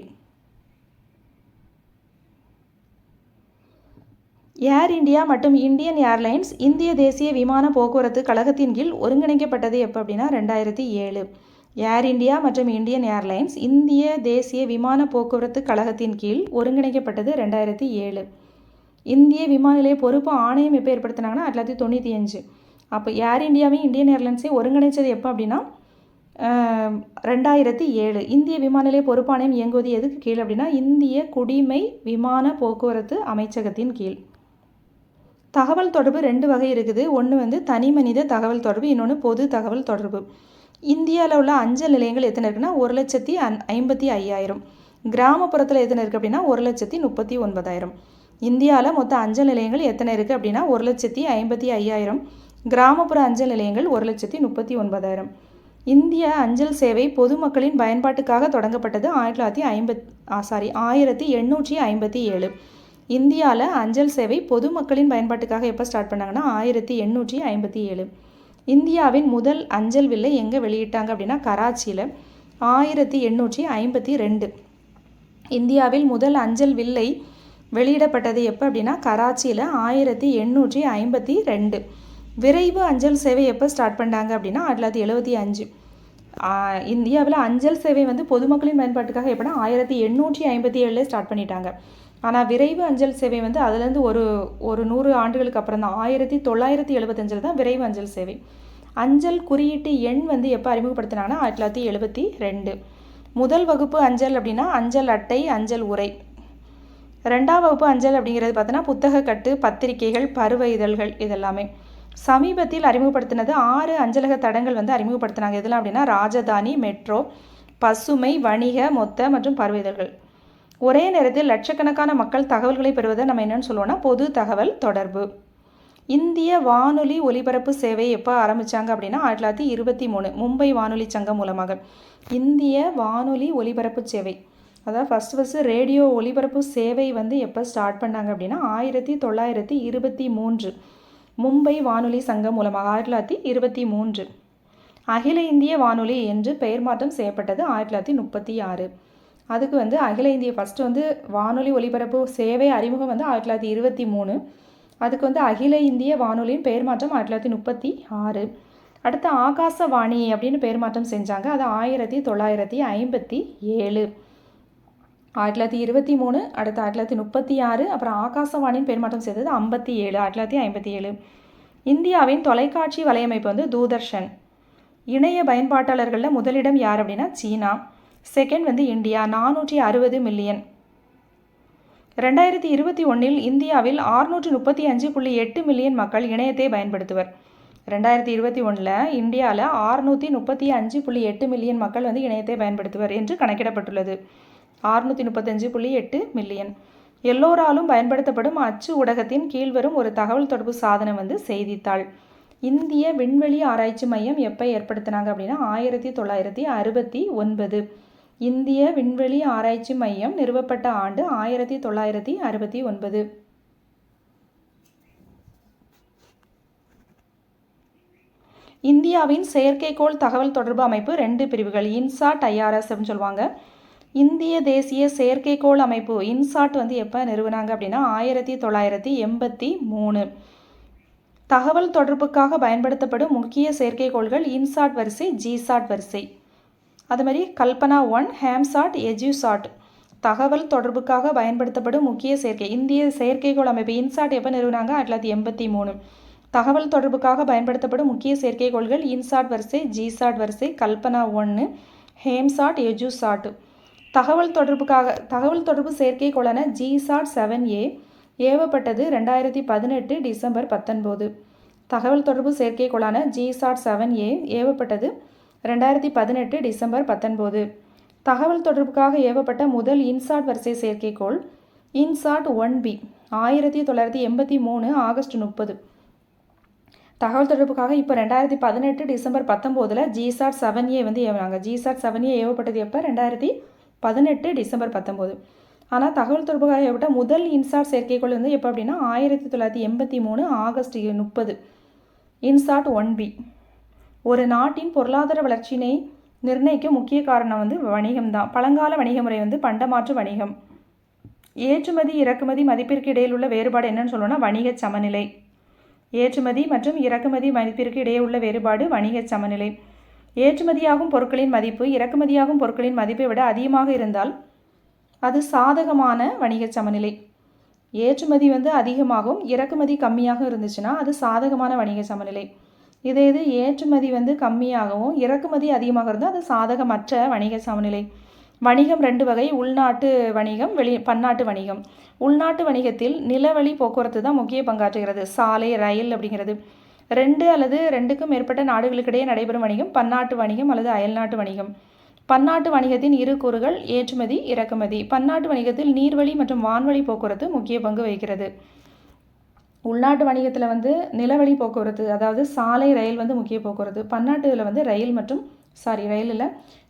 ஏர் இந்தியா மற்றும் இந்தியன் ஏர்லைன்ஸ் இந்திய தேசிய விமான போக்குவரத்து கழகத்தின் கீழ் ஒருங்கிணைக்கப்பட்டது எப்போ அப்படின்னா 2007. ஏர் இந்தியா மற்றும் இந்தியன் ஏர்லைன்ஸ் இந்திய தேசிய விமான போக்குவரத்து கழகத்தின் கீழ் ஒருங்கிணைக்கப்பட்டது 2007. இந்திய விமான நிலைய பொறுப்பு ஆணையம் எப்போ ஏற்படுத்தினாங்கன்னா 1995. அப்போ ஏர் இந்தியாவையும் இந்தியன் ஏர்லைன்ஸையும் ஒருங்கிணைச்சது எப்போ அப்படின்னா 2007. இந்திய விமான நிலைய பொறுப்பு ஆணையம் இயங்குவது எதுக்கு கீழ் அப்படின்னா இந்திய குடிமை விமான போக்குவரத்து அமைச்சகத்தின் கீழ். தகவல் தொடர்பு 2 வகை இருக்குது. ஒன்று வந்து தனி மனித தகவல் தொடர்பு, இன்னொன்று பொது தகவல் தொடர்பு. இந்தியாவில் உள்ள அஞ்சல் நிலையங்கள் எத்தனை இருக்குன்னா 1,55,000. கிராமப்புறத்தில் எத்தனை இருக்குது அப்படின்னா 1,39,000. இந்தியாவில் மொத்த அஞ்சல் நிலையங்கள் எத்தனை இருக்குது அப்படின்னா 1,55,000. கிராமப்புற அஞ்சல் நிலையங்கள் 1,39,000. இந்திய அஞ்சல் சேவை பொதுமக்களின் பயன்பாட்டுக்காக தொடங்கப்பட்டது 1857. இந்தியாவில் அஞ்சல் சேவை பொதுமக்களின் பயன்பாட்டுக்காக எப்போ ஸ்டார்ட் பண்ணாங்கன்னா 1857. இந்தியாவின் முதல் அஞ்சல் வில்லை எங்கே வெளியிட்டாங்க அப்படின்னா கராச்சியில் 1852. இந்தியாவில் முதல் அஞ்சல் வில்லை வெளியிடப்பட்டது எப்போ அப்படின்னா கராச்சியில் 1852. விரைவு அஞ்சல் சேவை எப்போ ஸ்டார்ட் பண்ணாங்க அப்படின்னா 1975. இந்தியாவில் அஞ்சல் சேவை வந்து பொதுமக்களின் பயன்பாட்டுக்காக எப்படின்னா 1857 ஸ்டார்ட் பண்ணிட்டாங்க. ஆனால் விரைவு அஞ்சல் சேவை வந்து அதுலேருந்து ஒரு 100 ஆண்டுகளுக்கு அப்புறம் தான் 1975 தான் விரைவு அஞ்சல் சேவை. அஞ்சல் குறியீட்டு எண் வந்து எப்போ அறிமுகப்படுத்தினாங்கன்னா 1972. முதல் வகுப்பு அஞ்சல் அப்படின்னா அஞ்சல் அட்டை, அஞ்சல் உரை. 2ஆம் வகுப்பு அஞ்சல் அப்படிங்கிறது பார்த்தோன்னா புத்தக கட்டு, பத்திரிகைகள், பருவ இதழ்கள் இதெல்லாமே. சமீபத்தில் அறிமுகப்படுத்தினது 6 அஞ்சலக தடங்கள் வந்து அறிமுகப்படுத்தினாங்க. இதெல்லாம் அப்படின்னா ராஜதானி, மெட்ரோ, பசுமை, வணிக, மொத்த மற்றும் பருவ இதழ்கள். ஒரே நேரத்தில் லட்சக்கணக்கான மக்கள் தகவல்களை பெறுவதை நம்ம என்னென்னு சொல்லுவோம்னா பொது தகவல் தொடர்பு. இந்திய வானொலி ஒலிபரப்பு சேவை எப்போ ஆரம்பித்தாங்க அப்படின்னா 1923 மும்பை வானொலி சங்கம் மூலமாக. இந்திய வானொலி ஒலிபரப்பு சேவை அதாவது ஃபஸ்ட்டு ரேடியோ ஒலிபரப்பு சேவை வந்து எப்போ ஸ்டார்ட் பண்ணாங்க அப்படின்னா 1923 மும்பை வானொலி சங்கம் மூலமாக 1923. அகில இந்திய வானொலி என்று பெயர் மாற்றம் செய்யப்பட்டது 1936. அதுக்கு வந்து அகில இந்திய ஃபஸ்ட்டு வந்து வானொலி ஒலிபரப்பு சேவை அறிமுகம் வந்து 1923. அதுக்கு வந்து அகில இந்திய வானொலியின் பெயர் மாற்றம் 1936. அடுத்து ஆகாசவாணி அப்படின்னு பெயர் மாற்றம் செஞ்சாங்க. அது 1957. 1923 அடுத்து 1936. அப்புறம் ஆகாசவாணியின் பெயர் மாற்றம் செய்தது 1957. இந்தியாவின் தொலைக்காட்சி வலையமைப்பு வந்து தூர்தர்ஷன். இணைய பயன்பாட்டாளர்களில் முதலிடம் யார் அப்படின்னா சீனா. செகண்ட் வந்து இந்தியா 460 மில்லியன். 2021 இந்தியாவில் 635.8 மில்லியன் மக்கள் இணையத்தை பயன்படுத்துவர். 2021 இந்தியாவில் 635.8 மில்லியன் மக்கள் வந்து இணையத்தை பயன்படுத்துவர் என்று கணக்கிடப்பட்டுள்ளது. 635.8 மில்லியன். எல்லோராலும் பயன்படுத்தப்படும் அச்சு ஊடகத்தின் கீழ்வரும் ஒரு தகவல் தொடர்பு சாதனம் வந்து செய்தித்தாள். இந்திய விண்வெளி ஆராய்ச்சி மையம் எப்போ ஏற்படுத்தினாங்க அப்படின்னா 1969. இந்திய விண்வெளி ஆராய்ச்சி மையம் நிறுவப்பட்ட ஆண்டு 1969. இந்தியாவின் செயற்கைக்கோள் தகவல் தொடர்பு அமைப்பு 2 பிரிவுகள். இன்சாட், IRS அப்படின்னு சொல்லுவாங்க. இந்திய தேசிய செயற்கைக்கோள் அமைப்பு இன்சாட் வந்து எப்போ நிறுவனாங்க அப்படின்னா 1983. தகவல் தொடர்புக்காக பயன்படுத்தப்படும் முக்கிய செயற்கைக்கோள்கள் இன்சாட் வரிசை, ஜிசாட் வரிசை. அது மாதிரி கல்பனா 1, ஹேம்சாட், எஜுசாட். தகவல் தொடர்புக்காக பயன்படுத்தப்படும் முக்கிய இந்திய செயற்கைக்கோள் அமைப்பு இன்சாட் எப்போ நிறுவனாங்க 1983. தகவல் தொடர்புக்காக பயன்படுத்தப்படும் முக்கிய செயற்கைக்கோள்கள் இன்சாட் வரிசை, ஜிசாட் வரிசை, கல்பனா 1, ஹேம்சாட், எஜுசாட். தகவல் தொடர்பு செயற்கைக்கோளான ஜிசாட் 7A ஏவப்பட்டது 2018 டிசம்பர் 19. தகவல் தொடர்பு செயற்கைக்கோளான ஜிசாட் 7A ஏவப்பட்டது 2018 டிசம்பர் 19. தகவல் தொடர்புக்காக ஏவப்பட்ட முதல் இன்சாட் வரிசை செயற்கைக்கோள் இன்சாட் 1B 1983 ஆகஸ்ட் 30. தகவல் தொடர்புக்காக இப்போ 2018 டிசம்பர் 19 ஜிசாட் 7A வந்து ஏவினாங்க. ஜிசாட் 7A ஏவப்பட்டது எப்போ 2018 டிசம்பர் 19. ஆனால் தகவல் தொடர்புக்காக ஏவப்பட்ட முதல் இன்சாட் செயற்கைக்கோள் வந்து எப்போ அப்படின்னா 1983 ஆகஸ்ட் 30. இன்சாட் 1B. ஒரு நாட்டின் பொருளாதார வளர்ச்சியினை நிர்ணயிக்கும் முக்கிய காரணம் வந்து வணிகம் தான். பழங்கால வணிக முறை வந்து பண்டமாற்று வணிகம். ஏற்றுமதி இறக்குமதி மதிப்பிற்கு இடையில் உள்ள வேறுபாடு என்னன்னு சொல்லணும்னா வணிக சமநிலை. ஏற்றுமதி மற்றும் இறக்குமதி மதிப்பிற்கு இடையே உள்ள வேறுபாடு வணிக சமநிலை. ஏற்றுமதியாகும் பொருட்களின் மதிப்பு இறக்குமதியாகும் பொருட்களின் மதிப்பை விட அதிகமாக இருந்தால் அது சாதகமான வணிக சமநிலை. ஏற்றுமதி வந்து அதிகமாகவும் இறக்குமதி கம்மியாக இருந்துச்சுன்னா அது சாதகமான வணிக சமநிலை. இது ஏற்றுமதி வந்து கம்மியாகவும் இறக்குமதி அதிகமாக இருந்தால் அது சாதகமற்ற வணிக சமநிலை. வணிகம் 2 வகை: உள்நாட்டு வணிகம், பன்னாட்டு வணிகம். உள்நாட்டு வணிகத்தில் நிலவழி போக்குவரத்து தான் முக்கிய பங்காற்றுகிறது. சாலை, ரயில் அப்படிங்கிறது 2 அல்லது 2க்கும் மேற்பட்ட நாடுகளுக்கிடையே நடைபெறும் வணிகம் பன்னாட்டு வணிகம் அல்லது அயல்நாட்டு வணிகம். பன்னாட்டு வணிகத்தின் இரு கூறுகள் ஏற்றுமதி, இறக்குமதி. பன்னாட்டு வணிகத்தில் நீர்வழி மற்றும் வான்வழி போக்குவரத்து முக்கிய பங்கு வகிக்கிறது. உள்நாட்டு வணிகத்தில் வந்து நிலவழி போக்குவரத்து, அதாவது சாலை, ரயில் வந்து முக்கிய போக்குவரத்து. பன்னாட்டுல வந்து ரயிலில்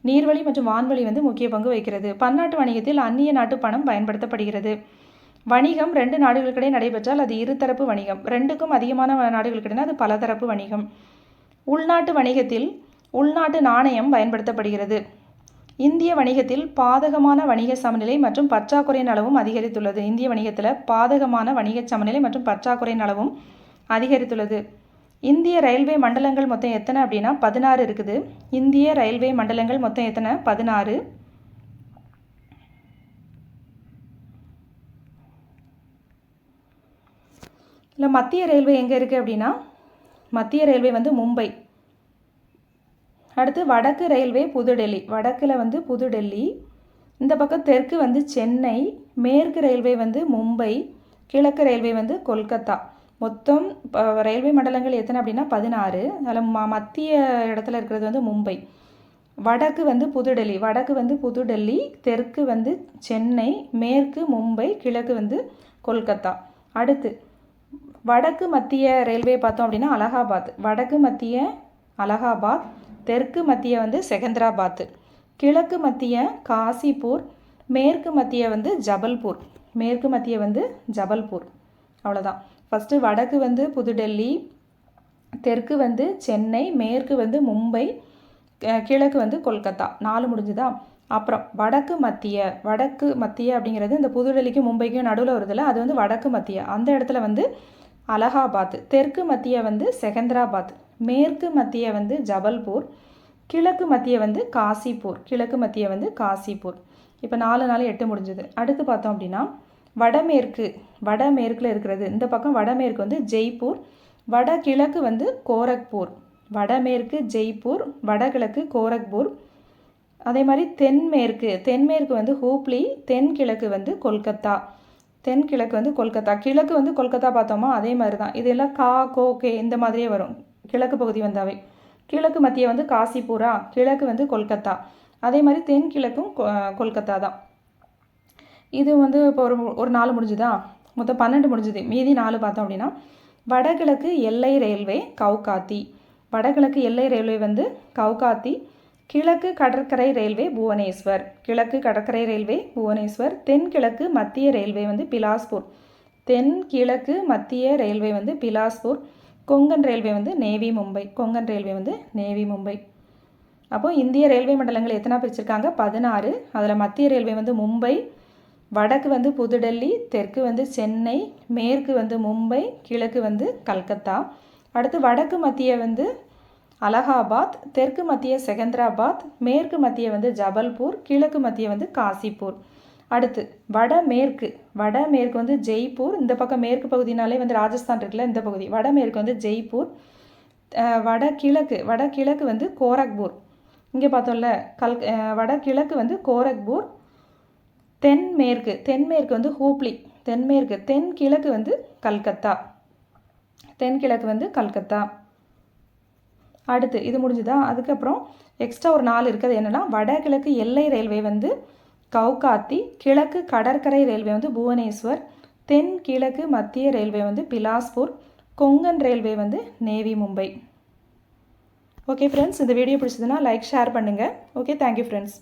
நீர்வழி மற்றும் வான்வழி வந்து முக்கிய பங்கு வகிக்கிறது. பன்னாட்டு வணிகத்தில் அந்நிய நாட்டு பணம் பயன்படுத்தப்படுகிறது. வணிகம் 2 நாடுகளுக்கிடையே நடைபெற்றால் அது இருதரப்பு வணிகம். 2க்கும் அதிகமான நாடுகளுக்கிடையே அது பலதரப்பு வணிகம். உள்நாட்டு வணிகத்தில் உள்நாட்டு நாணயம் பயன்படுத்தப்படுகிறது. இந்திய வணிகத்தில் பாதகமான வணிக சமநிலை மற்றும் பற்றாக்குறையின் அளவும் அதிகரித்துள்ளது. இந்திய வணிகத்தில் பாதகமான வணிக சமநிலை மற்றும் பற்றாக்குறையின் அளவும் அதிகரித்துள்ளது. இந்திய ரயில்வே மண்டலங்கள் மொத்தம் எத்தனை அப்படின்னா 16 இருக்குது. இந்திய ரயில்வே மண்டலங்கள் மொத்தம் எத்தனை? 16. இல்லை மத்திய ரயில்வே எங்கே இருக்குது அப்படின்னா மத்திய ரயில்வே வந்து மும்பை. அடுத்து வடக்கு ரயில்வே புதுடெல்லி. வடக்கில் வந்து புதுடெல்லி. இந்த பக்கம் தெற்கு வந்து சென்னை. மேற்கு ரயில்வே வந்து மும்பை. கிழக்கு ரயில்வே வந்து கொல்கத்தா. மொத்தம் ரயில்வே மண்டலங்கள் எத்தனை அப்படின்னா 16. அதில் மத்திய இடத்துல இருக்கிறது வந்து மும்பை. வடக்கு வந்து புதுடெல்லி. தெற்கு வந்து சென்னை. மேற்கு மும்பை. கிழக்கு வந்து கொல்கத்தா. அடுத்து வடக்கு மத்திய ரயில்வே பார்த்தோம் அப்படின்னா அலகாபாத். வடக்கு மத்திய அலகாபாத். தெற்கு மத்திய வந்து செகந்திராபாத். கிழக்கு மத்திய காசிப்பூர். மேற்கு மத்திய வந்து ஜபல்பூர். அவ்வளோதான். ஃபஸ்ட்டு வடக்கு வந்து புதுடெல்லி, தெற்கு வந்து சென்னை, மேற்கு வந்து மும்பை, கிழக்கு வந்து கொல்கத்தா. 4 முடிஞ்சுதா? அப்புறம் வடக்கு மத்திய அப்படிங்கிறது இந்த புதுடெல்லிக்கும் மும்பைக்கும் நடுவில் வருதில்ல, அது வந்து வடக்கு மத்திய. அந்த இடத்துல வந்து அலகாபாத். தெற்கு மத்திய வந்து செகந்திராபாத். மேற்கு மத்திய வந்து ஜபல்பூர். கிழக்கு மத்திய வந்து காசிப்பூர். இப்போ 4 4 8 முடிஞ்சது. அடுத்து பார்த்தோம் அப்படின்னா வடமேற்கில் இருக்கிறது. இந்த பக்கம் வடமேற்கு வந்து ஜெய்ப்பூர். வடகிழக்கு வந்து கோரக்பூர். வடமேற்கு ஜெய்ப்பூர், வடகிழக்கு கோரக்பூர். அதே மாதிரி தென்மேற்கு வந்து ஹூப்ளி. தென்கிழக்கு வந்து கொல்கத்தா. கிழக்கு வந்து கொல்கத்தா பார்த்தோமா, அதே மாதிரி தான். இதெல்லாம் கே இந்த மாதிரியே வரும் கிழக்கு பகுதி வந்தாவே. கிழக்கு மத்திய வந்து காசிப்பூரா, கிழக்கு வந்து கொல்கத்தா. அதே மாதிரி தென்கிழக்கும் கொல்கத்தா தான். இது வந்து இப்போ ஒரு 4 முடிஞ்சுதா? மொத்தம் 12 முடிஞ்சுது. மீதி 4 பார்த்தோம் அப்படின்னா வடகிழக்கு எல்லை ரயில்வே கவுகாத்தி. வடகிழக்கு எல்லை ரயில்வே வந்து கவுகாத்தி. கிழக்கு கடற்கரை ரயில்வே புவனேஸ்வர். தென்கிழக்கு மத்திய ரயில்வே வந்து பிலாஸ்பூர். கொங்கன் ரயில்வே வந்து நேவி மும்பை. அப்போ இந்திய ரயில்வே மண்டலங்கள் எத்தனை பிரிச்சிருக்காங்க? 16. அதில் மத்திய ரயில்வே வந்து மும்பை, வடக்கு வந்து புதுடெல்லி, தெற்கு வந்து சென்னை, மேற்கு வந்து மும்பை, கிழக்கு வந்து கல்கத்தா. அடுத்து வடக்கு மத்திய வந்து அலகாபாத், தெற்கு மத்திய செகந்திராபாத், மேற்கு மத்திய வந்து ஜபல்பூர், கிழக்கு மத்திய வந்து காசிப்பூர். அடுத்து வடமேற்கு வந்து ஜெய்ப்பூர். இந்த பக்கம் மேற்கு பகுதினாலே வந்து ராஜஸ்தான் இருக்குல்ல, இந்த பகுதி. வடமேற்கு வந்து ஜெய்ப்பூர். வடகிழக்கு வந்து கோரக்பூர். இங்கே பார்த்தோம்ல வடகிழக்கு வந்து கோரக்பூர். தென்மேற்கு வந்து ஹூப்ளி. தென்கிழக்கு வந்து கல்கத்தா. அடுத்து இது முடிஞ்சுதா? அதுக்கப்புறம் எக்ஸ்ட்ரா ஒரு 4 இருக்குது. என்னென்னா வடகிழக்கு எல்லை ரயில்வே வந்து கவுகாத்தி, கிழக்கு கடற்கரை ரயில்வே வந்து புவனேஸ்வர், தென்கிழக்கு மத்திய ரயில்வே வந்து பிலாஸ்பூர், கொங்கன் ரயில்வே வந்து நேவி மும்பை. ஓகே ஃப்ரெண்ட்ஸ், இந்த வீடியோ பிடிச்சதுன்னா லைக் ஷேர் பண்ணுங்கள். Okay, thank you friends.